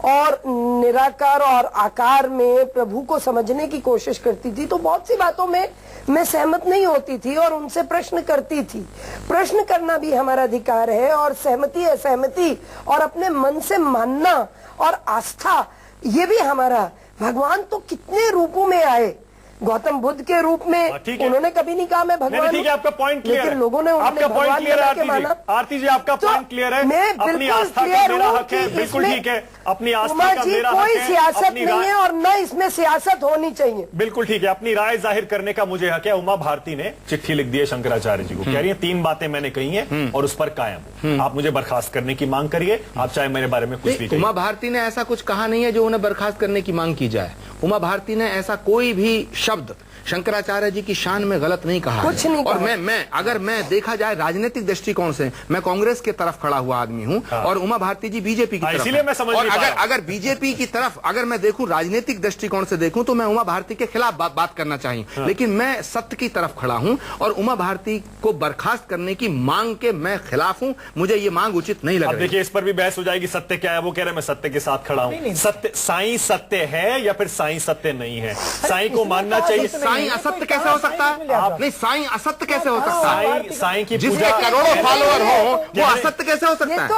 और निराकार और आकार में प्रभु को समझने की कोशिश करती थी, तो बहुत सी बातों में मैं सहमत नहीं होती थी और उनसे प्रश्न करती थी। प्रश्न करना भी हमारा अधिकार है, और सहमति असहमति और अपने मन से मानना और आस्था, ये भी हमारा। भगवान तो कितने रूपों में आए, गौतम बुद्ध के रूप में उन्होंने कभी नहीं कहा मैं भगवान। ठीक है, आपका पॉइंट क्लियर है, लेकिन लोगों ने आपका पॉइंट क्लियर है। आरती जी आपका पॉइंट क्लियर है। अपनी आस्था का मेरा हक है, बिल्कुल ठीक है, अपनी आस्था का मेरा हक है। कोई सियासत नहीं है और न इसमें सियासत होनी चाहिए। बिल्कुल ठीक है, अपनी राय जाहिर करने का मुझे हक है। उमा भारती ने चिट्ठी लिख दी है शंकराचार्य जी को, कह रही है 3 बातें मैंने कही हैं और उस पर कायम। आप मुझे बर्खास्त करने की मांग करिए, आप चाहे मेरे बारे में कुछ भी कहिए। उमा भारती ने ऐसा कुछ कहा नहीं है जो उन्हें बर्खास्त करने की मांग की जाए। उमा भारती ने ऐसा कोई भी शब्द शंकराचार्य जी की शान में गलत नहीं कहा कुछ नहीं और कहा। अगर मैं देखा जाए राजनीतिक दृष्टिकोण से, मैं कांग्रेस के तरफ खड़ा हुआ आदमी हूं और उमा भारती जी बीजेपी की तरफ। इसीलिए मैं समझ नहीं पा रहा हूं। अगर बीजेपी की तरफ अगर मैं देखूं, राजनीतिक दृष्टिकोण से देखूं, तो मैं उमा भारती के खिलाफ बात करना चाहिए, लेकिन मैं सत्य की तरफ खड़ा हूं और उमा भारती को बर्खास्त करने की मांग के मैं खिलाफ हूं। मुझे ये मांग उचित नहीं लग रही। देखिए, इस पर भी बहस हो जाएगी, सत्य क्या है। वो कह रहे हैं मैं सत्य के साथ खड़ा हूं। सत्य, साईं सत्य है या फिर साईं सत्य नहीं है? साईं को मानना चाहिए। साईं असत्य कैसे हो सकता है? आप नहीं, साईं असत्य कैसे हो सकता है? साईं की जिसके करोड़ों फॉलोअर हो वो असत्य कैसे हो सकता है?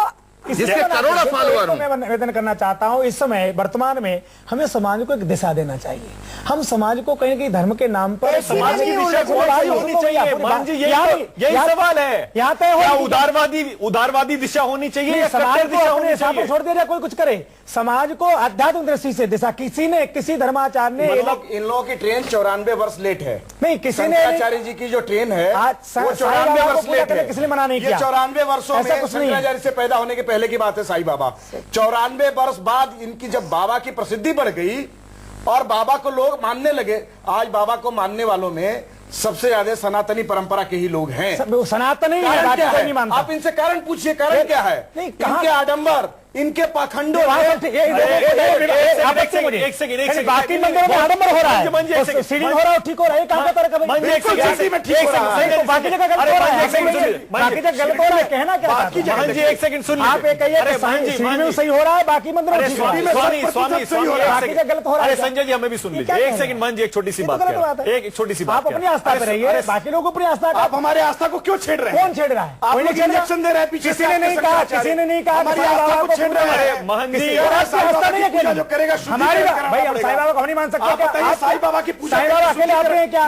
जिसके करोड़ों फॉलोअर मैं निवेदन करना चाहता हूं, इस समय वर्तमान में हमें समाज को एक दिशा देना चाहिए। हम समाज को कहीं कहीं धर्म के नाम पर समाज की दिशा होनी चाहिए। मान जी, यही सवाल है। यहाँ तय हो उदारवादी दिशा होनी चाहिए, समाज को अपने हिसाब पर छोड़ दिया जाए, कोई कुछ करे। समाज को आध्यात्मिक दृष्टि से दिशा, किसी धर्माचार्य ने इन लोगों की ट्रेन 94 वर्ष लेट है। नहीं, किसी ने शंकराचार्य जी की जो ट्रेन है वो 94 वर्ष लेट है। किसी ने मना नहीं किया। 94 वर्षों में शंकराचार्य से पैदा होने के पहले की बात है साईं बाबा। 94 वर्ष बाद इनकी जब बाबा की प्रसिद्धि बढ़ गई और बाबा को लोग मानने लगे, आज बाबा को मानने वालों में सबसे ज्यादा सनातनी परंपरा के ही लोग हैं। सनातनी नहीं मानता। आप इनसे कारण पूछिए, कारण क्या है? इनके आडंबर, इनके पाखंडों, बाकी मंदिरों में आडंबर हो रहा है, सीढ़ी हो रहा है, ठीक हो रहा है, काम कर बाकी जगह गलत हो रहा है, बाकी जगह गलत हो रहा है। कहना क्या? एक सेकंड सुन, आप ये कहिए सही हो रहा है, बाकी मंदिरों में बाकी जगह गलत हो रहा है। संजय जी हमें भी सुन लीजिए एक सेकंड। मान जी, एक छोटी सी बात है, एक छोटी सी बात। आप अपनी आस्था पे रहिए, बाकी लोगों को अपनी आस्था। आप हमारे आस्था को क्यों छेड़ रहे हैं? कौन छेड़ रहा है? आप इंजेक्शन दे रहे हैं पीछे। किसी ने नहीं कहा, किसी ने नहीं कहा हमारी आस्था को छेड़ रहे हैं। महंत जी, जो करेगा हमारी भाई, हम साईं बाबा को नहीं मान सकते क्या? साईं बाबा की पूजा साईं बाबा अकेले आपने हैं क्या?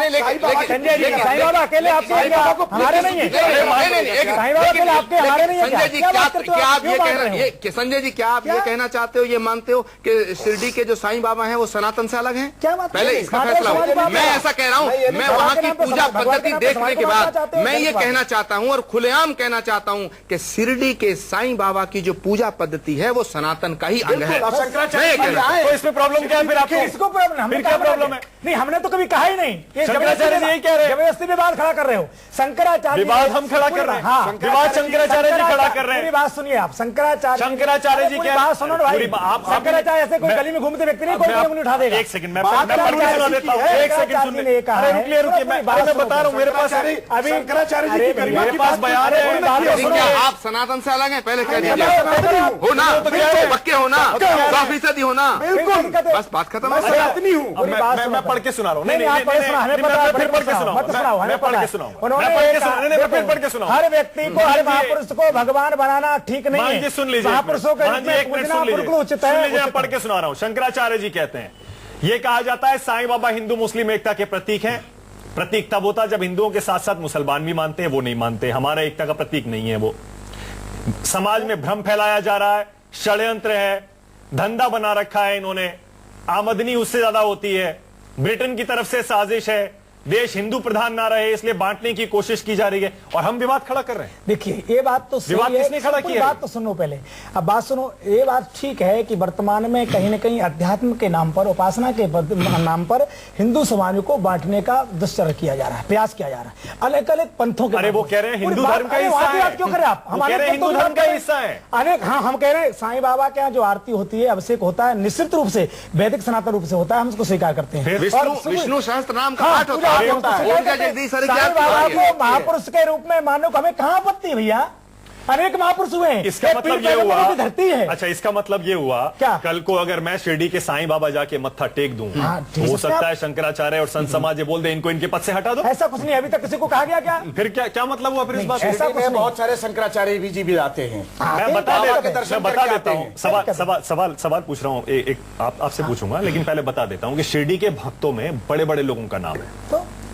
संजय जी, साईं बाबा अकेले आपके हैं क्या? हमारे नहीं है। साईं बाबा अकेले आपके, हमारे नहीं है क्या? संजय जी, क्या आप ये कह रहे हैं? संजय जी, क्या आप ये कहना चाहते हो, ये मानते हो कि शिरडी के जो साईं बाबा हैं वो सनातन से अलग हैं? क्या बात? पहले इसका फैसला हो। मैं ऐसा कह रहा हूँ, मैं वहाँ की पूजा पद्धति देखने के बाद मैं ये कहना चाहता हूँ और खुलेआम कहना चाहता हूँ कि शिरडी के साईं बाबा की जो पूजा पद्धति है वो सनातन का ही अंग है। तो इसमें प्रॉब्लम क्या है फिर आपको? इसको प्रॉब्लम, फिर क्या प्रॉब्लम है? नहीं, हमने तो कभी कहा ही नहीं। शंकराचार्य जी यही कह रहे हैं, जबरदस्ती विवाद खड़ा कर रहे हो। शंकराचार्य विवाद हम खड़ा कर रहे हैं। हाँ, विवाद शंकराचार्य जी खड़ा कर रहे हैं। पूरी बात सुनिए आप। शंकराचार्य जी क्या बात सुनो भाई। शंकराचार्य ऐसे कोई गली में घूमते व्यक्ति नहीं, कोई उंगली उठा देगा। एक सेकंड, मैं पढ़ के सुना देता हूँ। एक सेकंड सुन ले। रुकिए रुकिए, मैं बता रहा हूँ, मेरे पास अभी शंकराचार्य जी की मेरे पास बयान है। आप सनातन से अलग हैं, पहले कह दीजिए। हो ना, पक्के हो ना, 100% हो ना, बिल्कुल, बस बात खत्म। मैं पढ़ के सुना रहा हूँ। नहीं, फिर पढ़ के सुनाऊँ, मैं पढ़ के सुनाऊँ, फिर पढ़ के सुनाऊँ। हर व्यक्ति को, हर महापुरुष को भगवान बनाना ठीक नहीं है। सुन लीजिए, महापुरुषों का उचित है। मैं पढ़ के सुना रहा हूँ। शंकराचार्य जी कहते हैं, ये कहा जाता है साईं बाबा हिंदू मुस्लिम एकता के प्रतीक हैं। प्रतीक तब होता जब हिंदुओं के साथ साथ मुसलमान भी मानते हैं, वो नहीं मानते। हमारा एकता का प्रतीक नहीं है वो। समाज में भ्रम फैलाया जा रहा है, षड्यंत्र है, धंधा बना रखा है इन्होंने, आमदनी उससे ज्यादा होती है, ब्रिटेन की तरफ से साजिश है, देश हिंदू प्रधान ना रहे इसलिए बांटने की कोशिश की जा रही है और हम विवाद खड़ा कर रहे हैं। देखिए, ये बात तो विवाद किसने खड़ा किया? बात तो सुनो पहले, अब बात सुनो। ये बात ठीक है कि वर्तमान में कहीं न कहीं अध्यात्म के नाम पर, उपासना के नाम पर हिंदू समाज को बांटने का दुष्चर्य किया जा रहा है, प्रयास किया जा रहा है अलग अलग पंथों के। अरे वो कह रहे हैं हिंदू धर्म का हिस्सा है। क्यों करें आप? हमारे हिंदू धर्म का हिस्सा है अनेक। हाँ, हम कह रहे हैं साईं बाबा के यहाँ जो आरती होती है, अभिषेक होता है, निश्चित रूप से वैदिक सनातन रूप से होता है, हम उसको स्वीकार करते हैं। विष्णु सहस्त्र नाम का पाठ होता साईं बाबा को महापुरुष के रूप में मानो, हमें कहाँ आपत्ति भैया, अनेक महापुरुष हुए हैं। इसका मतलब ये हुआ, धरती है। अच्छा, इसका मतलब ये हुआ क्या, कल को अगर मैं शिरडी के साईं बाबा जाके मत्था टेक दूं, हो सकता है शंकराचार्य और संत समाज बोल दे इनको इनके पद से हटा दो। ऐसा कुछ नहीं, अभी तक किसी को कहा गया क्या? फिर क्या मतलब हुआ फिर इस बात? ऐसा कुछ बहुत सारे शंकराचार्य जी भी आते हैं। मैं बता देता हूँ, सवाल पूछ रहा हूँ, आपसे पूछूंगा, लेकिन पहले बता देता हूँ कि शिरडी के भक्तों में बड़े बड़े लोगों का नाम है।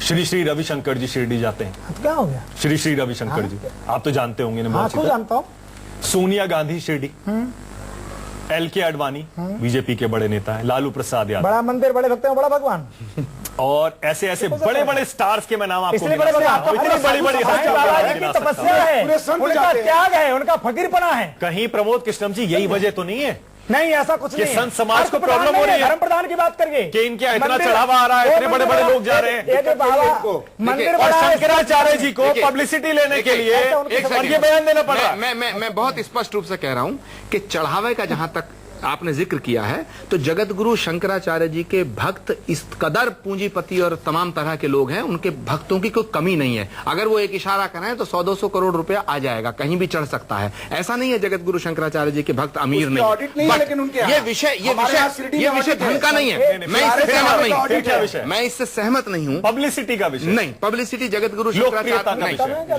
श्री श्री रविशंकर जी शिरडी जाते हैं। क्या हो गया? श्री श्री रविशंकर जी, आप तो जानते होंगे ना? मैं जानता हूँ। सोनिया गांधी शिरडी, LK आडवाणी बीजेपी के बड़े नेता हैं, लालू प्रसाद यादव, बड़ा मंदिर, बड़े भक्त हैं, बड़ा भगवान, और ऐसे ऐसे बड़े बड़े स्टार्स के मैं नाम आपको बड़ी तपस्या है, उनका त्याग है, उनका फकीरपना है। कहीं प्रमोद कृष्णम जी यही वजह तो नहीं है? नहीं, ऐसा कुछ नहीं। संत समाज को प्रॉब्लम हो रही है, धर्म प्रधान की बात करिए कि इनके इतना चढ़ावा आ रहा है, इतने बड़े बड़े लोग जा रहे हैं, मंदिर और शंकराचार्य जी को पब्लिसिटी लेने के लिए ये बयान देना पड़ रहा है। मैं बहुत स्पष्ट रूप से कह रहा हूं कि चढ़ावे का जहां तक आपने जिक्र किया है, तो जगत गुरु शंकराचार्य जी के भक्त इस कदर पूंजीपति और तमाम तरह के लोग हैं, उनके भक्तों की कोई कमी नहीं है। अगर वो एक इशारा करें तो 100-200 करोड़ रुपया आ जाएगा, कहीं भी चढ़ सकता है। ऐसा नहीं है जगत गुरु शंकराचार्य जी के भक्त अमीर नहीं, लेकिन उनके ये विषय धन का नहीं है। मैं इससे सहमत नहीं, मैं इससे सहमत नहीं हूँ। पब्लिसिटी का विषय नहीं, पब्लिसिटी जगत गुरु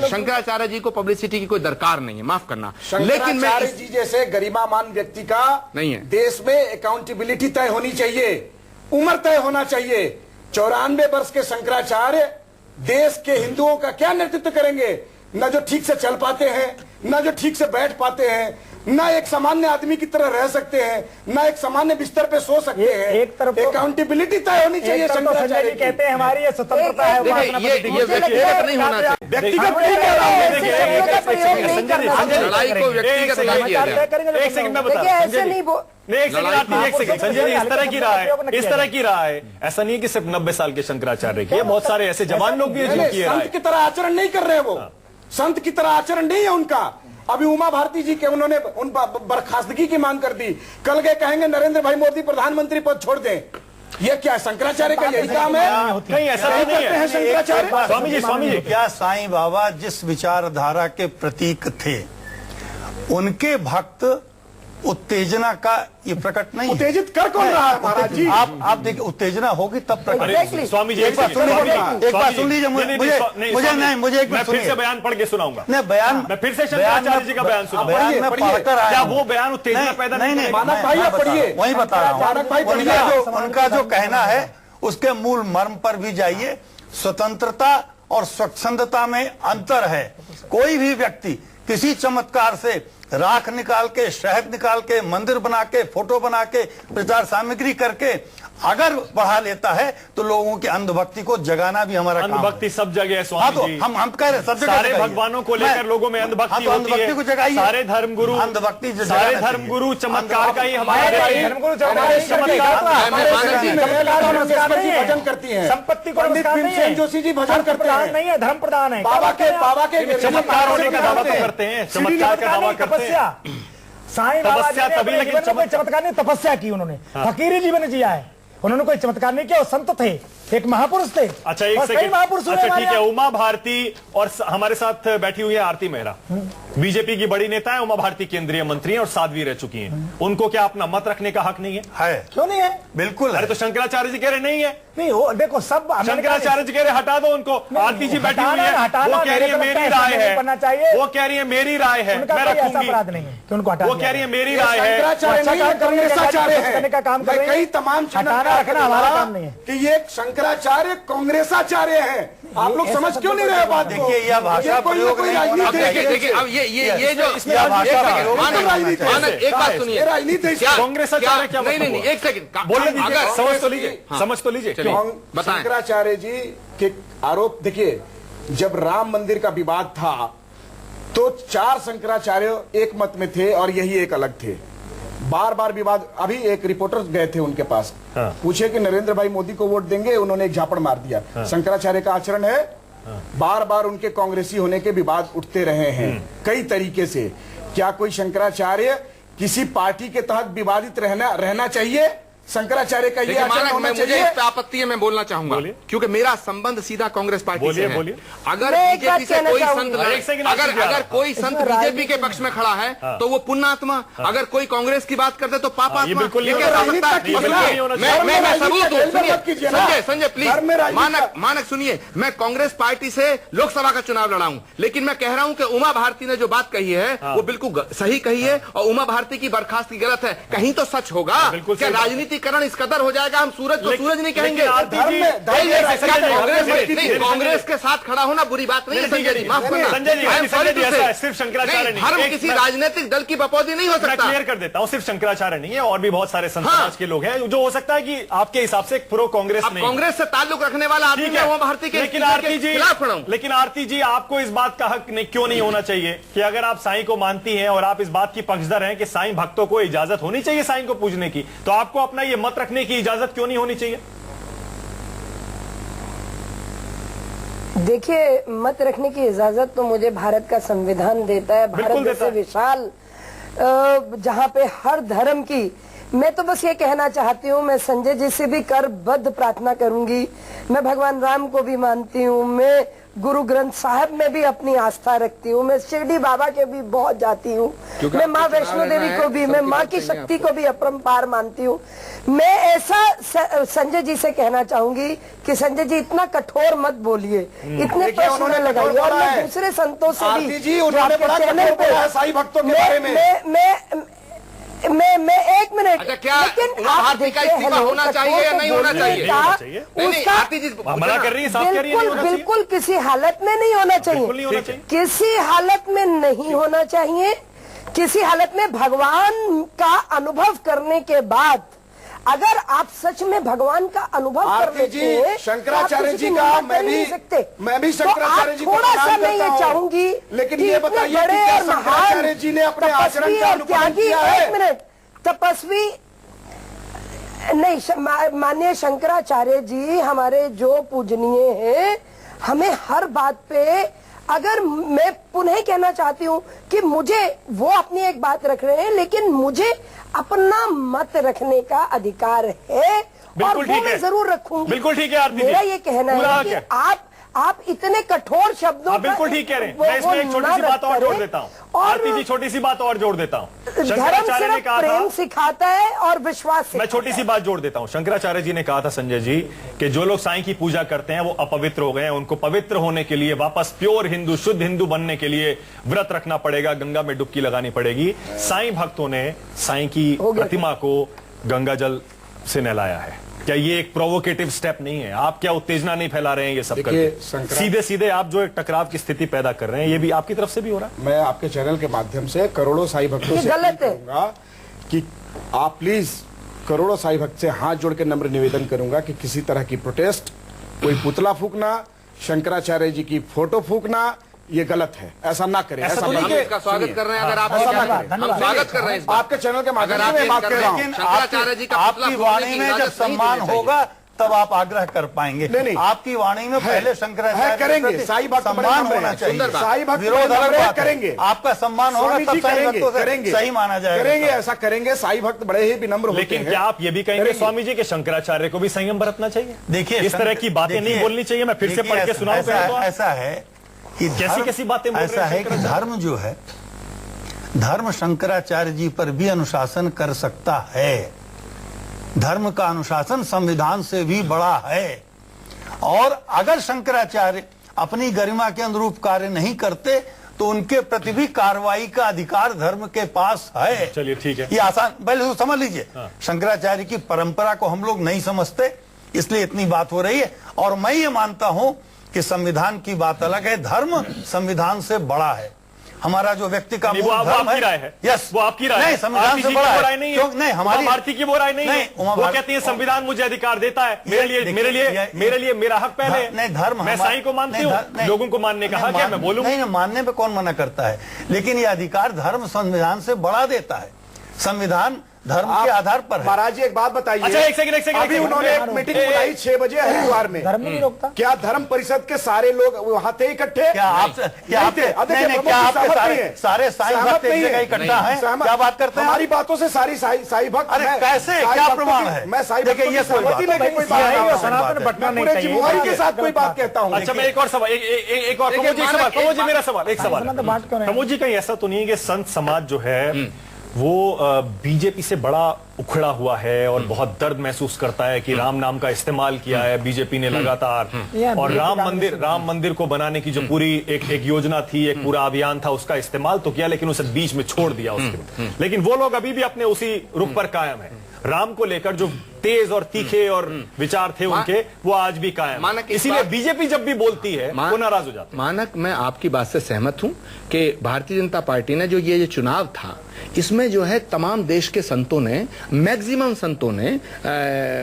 शंकराचार्य जी को पब्लिसिटी की कोई दरकार नहीं है, माफ करना। लेकिन जी जैसे गरिमामान व्यक्ति का नहीं है, देश में अकाउंटेबिलिटी तय होनी चाहिए, उम्र तय होना चाहिए। 94 वर्ष के शंकराचार्य देश के हिंदुओं का क्या नेतृत्व करेंगे? न जो ठीक से चल पाते हैं, न जो ठीक से बैठ पाते हैं, न एक सामान्य आदमी की तरह रह सकते हैं, न एक सामान्य बिस्तर पे सो सकते हैं। एक तरफ अकाउंटेबिलिटी तय होनी चाहिए। शंकराचार्य जी कहते हैं हमारी ये स्वतंत्रता है, ये व्यक्तिगत नहीं होना चाहिए। व्यक्तिगत नहीं कह रहा हूं, लड़ाई को व्यक्तिगत नहीं किया जाए। एक सेकंड में बता, ऐसे नहीं एक सेकंड संजय जी, इस तरह की राय है, इस तरह की राय है। ऐसा नहीं कि सिर्फ 90 साल के शंकराचार्य की, बहुत सारे ऐसे जवान लोग भी हैं जिनकी राय। संत की तरह आचरण नहीं कर रहे वो, संत की तरह आचरण नहीं है उनका। अभी उमा भारती जी के उन्होंने उन बर्खास्तगी की मांग कर दी, कल के कहेंगे नरेंद्र भाई मोदी प्रधानमंत्री पद छोड़ दें। ये क्या शंकराचार्य का यही काम है? कहीं ऐसा नहीं है शंकराचार्य। स्वामी जी क्या साईं बाबा जिस विचारधारा के प्रतीक थे, उनके भक्त उत्तेजना का ये प्रकट नहीं, उत्तेजित कर कौन रहा है महाराज जी? आप देखिए, उत्तेजना होगी तब प्रकट। स्वामी जी एक बात सुन लीजिए, मुझे एक फिर से बयान पढ़ के सुनाऊंगा। नहीं, बयान मैं फिर से शंकराचार्य जी का बयान सुनाऊंगा। बयान में पढ़कर आया, क्या वो बयान उत्तेजना पैदा नहीं, मानक भाई आप पढ़िए, वही बता रहा हूँ। उनका जो कहना है उसके मूल मर्म पर भी जाइए। स्वतंत्रता और स्वच्छंदता में अंतर है। कोई भी व्यक्ति किसी चमत्कार से राख निकाल के, शहद निकाल के, मंदिर बना के, फोटो बना के, प्रचार सामग्री करके अगर बढ़ा लेता है तो लोगों की अंधभक्ति को जगाना भी हमारा काम है। अंधभक्ति सब जगह है स्वामी जी। हम कह रहे सब जगह सारे भगवानों को लेकर लोगों में अंधभक्ति होती है। को जगाइए। सारे धर्मगुरु अंधभक्ति, सारे धर्मगुरु चमत्कार का ही हमारे भजन करती है, संपत्ति को जोशी जी भजन करते हैं, नहीं है, धर्म प्रधान है। बाबा के चमत्कार होने का दावा तो करते हैं, चमत्कार का दावा करते हैं। साईं बाबा तभी, लेकिन चमत्कार नहीं, तपस्या की उन्होंने, फकीरी जीवन जिया है। उन्होंने कोई चमत्कार नहीं किया, वो संत थे, एक महापुरुष थे। अच्छा, एक सेकंड, अच्छा ठीक है। उमा भारती और हमारे साथ बैठी हुई है आरती मेहरा, बीजेपी की बड़ी नेता है। उमा भारती केंद्रीय मंत्री हैं और साध्वी रह चुकी हैं। उनको क्या अपना मत रखने का हक नहीं है? क्यों नहीं है? बिल्कुल। अरे तो शंकराचार्य जी कह रहे नहीं है। नहीं, वो देखो सब शंकराचार्य जी कह रहे हटा दो उनको। आरती जी बैठी हुई है, वो कह रही है मेरी राय है, वो कह रही है मेरी राय है, मैं रखूंगी। अपराध नहीं है कि उनको हटा, वो कह रही है मेरी राय है। करने का काम कर रहे हैं, तमाम हटाना रखना हमारा काम नहीं है कि ये शंकराचार्य कांग्रेसाचार्य है। आप लोग समझ क्यों नहीं रहे बात? देखिए, यह भाषा प्रयोग देखिए, अब ये जो एक बात सुनिए, राजनीति कांग्रेसाचार्य क्या? नहीं, एक सेकंड बोलने दीजिए, समझ तो लीजिए, समझ तो लीजिए। शंकराचार्य जी के आरोप देखिए, जब राम मंदिर का विवाद था तो 4 शंकराचार्य एक मत में थे और यही एक अलग थे। बार बार विवाद। अभी एक रिपोर्टर गए थे उनके पास, पूछे कि नरेंद्र भाई मोदी को वोट देंगे, उन्होंने एक झापड़ मार दिया। शंकराचार्य का आचरण है, बार बार उनके कांग्रेसी होने के विवाद उठते रहे हैं कई तरीके से। क्या कोई शंकराचार्य किसी पार्टी के तहत विवादित रहना चाहिए? शंकराचार्य का ये देखिए आचरण मानक, होना मुझे चाहिए। इस पे आपत्ति है, मैं बोलना चाहूंगा क्योंकि मेरा संबंध सीधा कांग्रेस पार्टी से है। अगर मैं एक बात बीजेपी से कहना कोई चाहूंगी। संत अगर कोई संत बीजेपी के पक्ष में खड़ा है तो वो पुण्यात्मा, अगर कोई कांग्रेस की बात करते तो पापात्मा। बिल्कुल ये कैसे हो सकता है? मैं सबूत दूं। संजय प्लीज मानक सुनिए, मैं कांग्रेस पार्टी से लोकसभा का चुनाव लड़ा हूं, लेकिन मैं कह रहा हूं कि उमा भारती ने जो बात कही है वो बिल्कुल सही कही है और उमा भारती की बर्खास्तगी गलत है। कहीं तो सच होगा क्या? राजनीतिकरण इस कदर हो जाएगा हम सूरज को सूरज नहीं कहेंगे। कांग्रेस के साथ खड़ा होना बुरी बात नहीं है संजय जी, माफ करना। संजय जी सिर्फ शंकराचार्य नहीं, धर्म किसी राजनीतिक दल की बपौदी नहीं हो सकता। क्लियर कर देता हूं, सिर्फ शंकराचार्य नहीं है, और भी बहुत सारे संत समाज के लोग हैं जो हो सकता है कि आपके हिसाब से प्रो कांग्रेस नहीं। कांग्रेस से ताल्लुक रखने वाला आदमी है उमा भारती के खिलाफ खड़ा हूं। लेकिन आरती जी, आपको इस बात का हक क्यों नहीं होना चाहिए कि अगर आप साईं को मानती हैं और आप इस बात की पक्षधर हैं कि साईं भक्तों को इजाजत होनी चाहिए साईं को पूजने की, तो आपको अपना ये मत रखने की इजाजत क्यों नहीं होनी चाहिए? देखिए, मत रखने की इजाजत तो मुझे भारत का संविधान देता है। भारत जैसे विशाल जहाँ पे हर धर्म की, मैं तो बस ये कहना चाहती हूँ, मैं संजय जी से भी करबद्ध प्रार्थना करूंगी। मैं भगवान राम को भी मानती हूँ, मैं गुरु ग्रंथ साहब में भी अपनी आस्था रखती हूँ, मैं शिरडी बाबा के भी बहुत जाती हूँ, मैं माँ वैष्णो देवी को भी, मैं माँ की शक्ति को भी अपरंपार मानती हूँ। मैं ऐसा संजय जी से कहना चाहूंगी कि संजय जी इतना कठोर मत बोलिए, इतने प्रश्न न लगाइए। और मैं दूसरे संतों से भी साईं भक्तों के बारे में मैं एक मिनट, अच्छा, क्या उमा भारती का इस्तीफा होना चाहिए या नहीं होना चाहिए? मना कर रही है, साफ कह रही है, बिल्कुल किसी हालत में नहीं होना चाहिए, किसी हालत में नहीं होना चाहिए। किसी हालत में भगवान का अनुभव करने के बाद, अगर आप सच में भगवान का अनुभव कर लेते हैं, शंकराचार्य जी का मैं भी शंकराचार्य जी को थोड़ा सा मैं ये चाहूंगी, लेकिन ये बताइए कि क्या शंकराचार्य जी ने अपने आचरण का अनुपालन किया है? एक मिनट, तपस्वी नहीं, माननीय शंकराचार्य जी हमारे जो पूजनीय हैं, हमें हर बात पे, अगर मैं पुनः कहना चाहती हूँ कि मुझे, वो अपनी एक बात रख रहे हैं, लेकिन मुझे अपना मत रखने का अधिकार है और वो मैं जरूर रखूंगी। बिल्कुल ठीक है आरती जी, मेरा ये कहना है कि आप इतने कठोर शब्दों, बिल्कुल ठीक कह रहे हैं। मैं इसमें एक छोटी सी बात और जोड़ देता हूँ आरती जी, छोटी सी बात और जोड़ देता हूँ। शंकराचार्य ने कहा प्रेम सिखाता है और विश्वास। मैं छोटी सी बात जोड़ देता हूँ। शंकराचार्य जी ने कहा था संजय जी कि जो लोग साईं की पूजा करते हैं वो अपवित्र हो गए हैं, उनको पवित्र होने के लिए, वापस प्योर हिंदू, शुद्ध हिंदू बनने के लिए व्रत रखना पड़ेगा, गंगा में डुबकी लगानी पड़ेगी। साईं भक्तों ने साईं की प्रतिमा को गंगा जल से नहलाया है। क्या ये एक प्रोवोकेटिव स्टेप नहीं है? आप क्या उत्तेजना नहीं फैला रहे हैं ये सब करके? सीधे सीधे आप जो एक टकराव की स्थिति पैदा कर रहे हैं, ये भी आपकी तरफ से भी हो रहा है। मैं आपके चैनल के माध्यम से करोड़ों साईं भक्तों से कहूंगा कि आप प्लीज, करोड़ों साईं भक्त से हाथ जोड़ के नम्र निवेदन करूंगा कि किसी तरह की प्रोटेस्ट, कोई पुतला फूकना, शंकराचार्य जी की फोटो फूकना, ये गलत है, ऐसा ना करें। ऐसा हम इसका स्वागत कर रहे हैं। अगर आप स्वागत कर रहे हैं आपके चैनल के माध्यम से मैं बात कर रहा हूँ। शंकराचार्य जी का आपकी वाणी में जब सम्मान होगा तब आप आग्रह कर पाएंगे। नहीं, आपकी वाणी में पहले शंकराचार्य करेंगे, साईं भक्त सम्मान होना चाहिए, साईं भक्त विरोध अलग बात करेंगे, आपका सम्मान होगा तब साईं भक्तों से सही माना जाएगा। करेंगे, ऐसा करेंगे। साईं भक्त बड़े ही विनम्र होते हैं। लेकिन क्या आप ये भी कहेंगे स्वामी जी कि शंकराचार्य को भी संयम बरतना चाहिए? देखिए, इस तरह की बातें नहीं बोलनी चाहिए। मैं फिर से पढ़ के सुनाऊं। ऐसा है कि कैसी बातें ऐसा है कि धर्म जो है, धर्म शंकराचार्य जी पर भी अनुशासन कर सकता है। धर्म का अनुशासन संविधान से भी बड़ा है, और अगर शंकराचार्य अपनी गरिमा के अनुरूप कार्य नहीं करते तो उनके प्रति भी कार्रवाई का अधिकार धर्म के पास है। चलिए ठीक है, ये आसान, पहले तो समझ लीजिए। शंकराचार्य की परंपरा को हम लोग नहीं समझते, इसलिए इतनी बात हो रही है। और मैं ये मानता हूं कि संविधान की बात अलग है, धर्म संविधान से बड़ा है। हमारा जो व्यक्ति का वो आपकी राय है। यस, वो आपकी राय नहीं, संविधान से बड़ा है। नहीं, हमारी भारती की वो राय नहीं है। वो कहती है संविधान मुझे अधिकार देता है, मेरे लिए मेरा हक पहले है। नहीं, धर्म मैं साईं को मानती हूँ, लोगों को मानने का हक है, मैं बोलूँ। नहीं, मानने पे कौन मना करता है, लेकिन ये अधिकार धर्म संविधान से बड़ा देता है। संविधान धर्म के आधार पर है। महाराज जी एक बात बताइए। अच्छा, एक सेकंड। अभी उन्होंने एक मीटिंग बुलाई 6 बजे हरिद्वार में। धर्म नहीं रोकता। क्या धर्म परिषद के सारे लोग वहां थे इकट्ठे? क्या आपसे क्या आपके सारे साईं भक्त एक जगह इकट्ठा हैं? क्या बात करते हैं? हमारी बातों से सारी साईं भक्त। अरे कैसे, क्या प्रमाण है? मैं साईं भक्त की सहमति लेके कोई सनातन बटना नहीं पूरे जिम्मेवारी के साथ कोई बात कहता हूँ। अच्छा, मैं एक और सवाल, एक और कमोजी, मेरा सवाल, एक सवाल कमोजी, कहीं ऐसा तो नहीं है कि संत समाज जो है वो बीजेपी से बड़ा उखड़ा हुआ है और बहुत दर्द महसूस करता है कि राम नाम का इस्तेमाल किया है बीजेपी ने लगातार, और राम मंदिर को बनाने की जो पूरी एक योजना थी, एक पूरा अभियान था, उसका इस्तेमाल तो किया लेकिन उसे बीच में छोड़ दिया उसके। लेकिन वो लोग अभी भी अपने उसी रुख पर कायम है। राम को लेकर जो तेज और तीखे और विचार थे उनके, वो आज भी कायम है। इसीलिए बीजेपी जब भी बोलती है वो नाराज हो जाती है। मानक, मैं आपकी बात से सहमत हूं कि भारतीय जनता पार्टी ने जो ये चुनाव था, इसमें जो है तमाम देश के संतों ने, मैक्सिमम संतों ने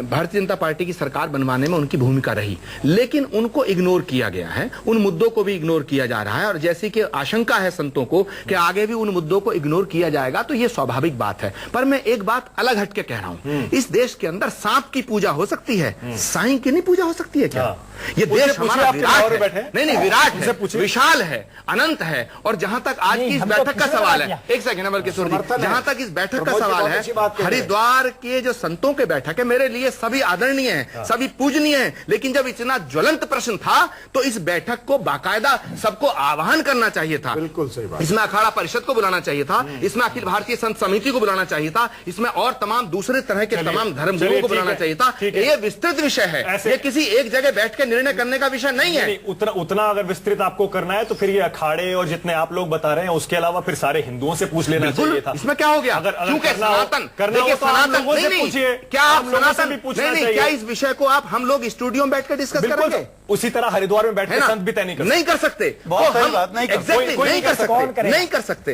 भारतीय जनता पार्टी की सरकार बनवाने में उनकी भूमिका रही, लेकिन उनको इग्नोर किया गया है, उन मुद्दों को भी इग्नोर किया जा रहा है। और जैसे कि आशंका है संतों को कि आगे भी उन मुद्दों को इग्नोर किया जाएगा, तो ये स्वाभाविक बात है। पर मैं एक बात अलग हटके कह रहा हूं, इस देश के अंदर सांप की पूजा हो सकती है, साईं की नहीं पूजा हो सकती है क्या? ये देश हमारा विराट है, नहीं विराट है, विशाल है, अनंत है। और जहां तक आज की इस बैठक का सवाल है, एक सेकंड अमर किशोर जी, जहां तक इस बैठक का सवाल है, हरिद्वार के जो संतों के बैठक है, मेरे लिए सभी आदरणीय हैं, सभी पूजनीय हैं, लेकिन जब इतना ज्वलंत प्रश्न था तो इस बैठक को बाकायदा सबको आह्वान करना चाहिए था। बिल्कुल सही बात। इसमें अखाड़ा परिषद को बुलाना चाहिए था, इसमें अखिल भारतीय संत समिति को बुलाना चाहिए था, इसमें और तमाम दूसरे तरह के तमाम धर्मगुरुओं को बुलाना चाहिए था। ये विस्तृत विषय है, ये किसी एक जगह बैठ के निर्णय करने का विषय नहीं है। उतना अगर विस्तृत आपको करना है तो फिर ये अखाड़े और जितने आप लोग बता रहे हैं उसके अलावा फिर सारे हिंदुओं से पूछ लेना चाहिए था। इसमें क्या हो गया? क्योंकि सनातन, देखिए सनातन नहीं, क्या आप सनातन भी पूछना चाहिए? क्या इस विषय को आप हम लोग स्टूडियो में बैठकर डिस्कस करेंगे? उसी तरह हरिद्वार में बैठकर संत भी तय नहीं कर सकते। नहीं कर सकते, नहीं कर सकते।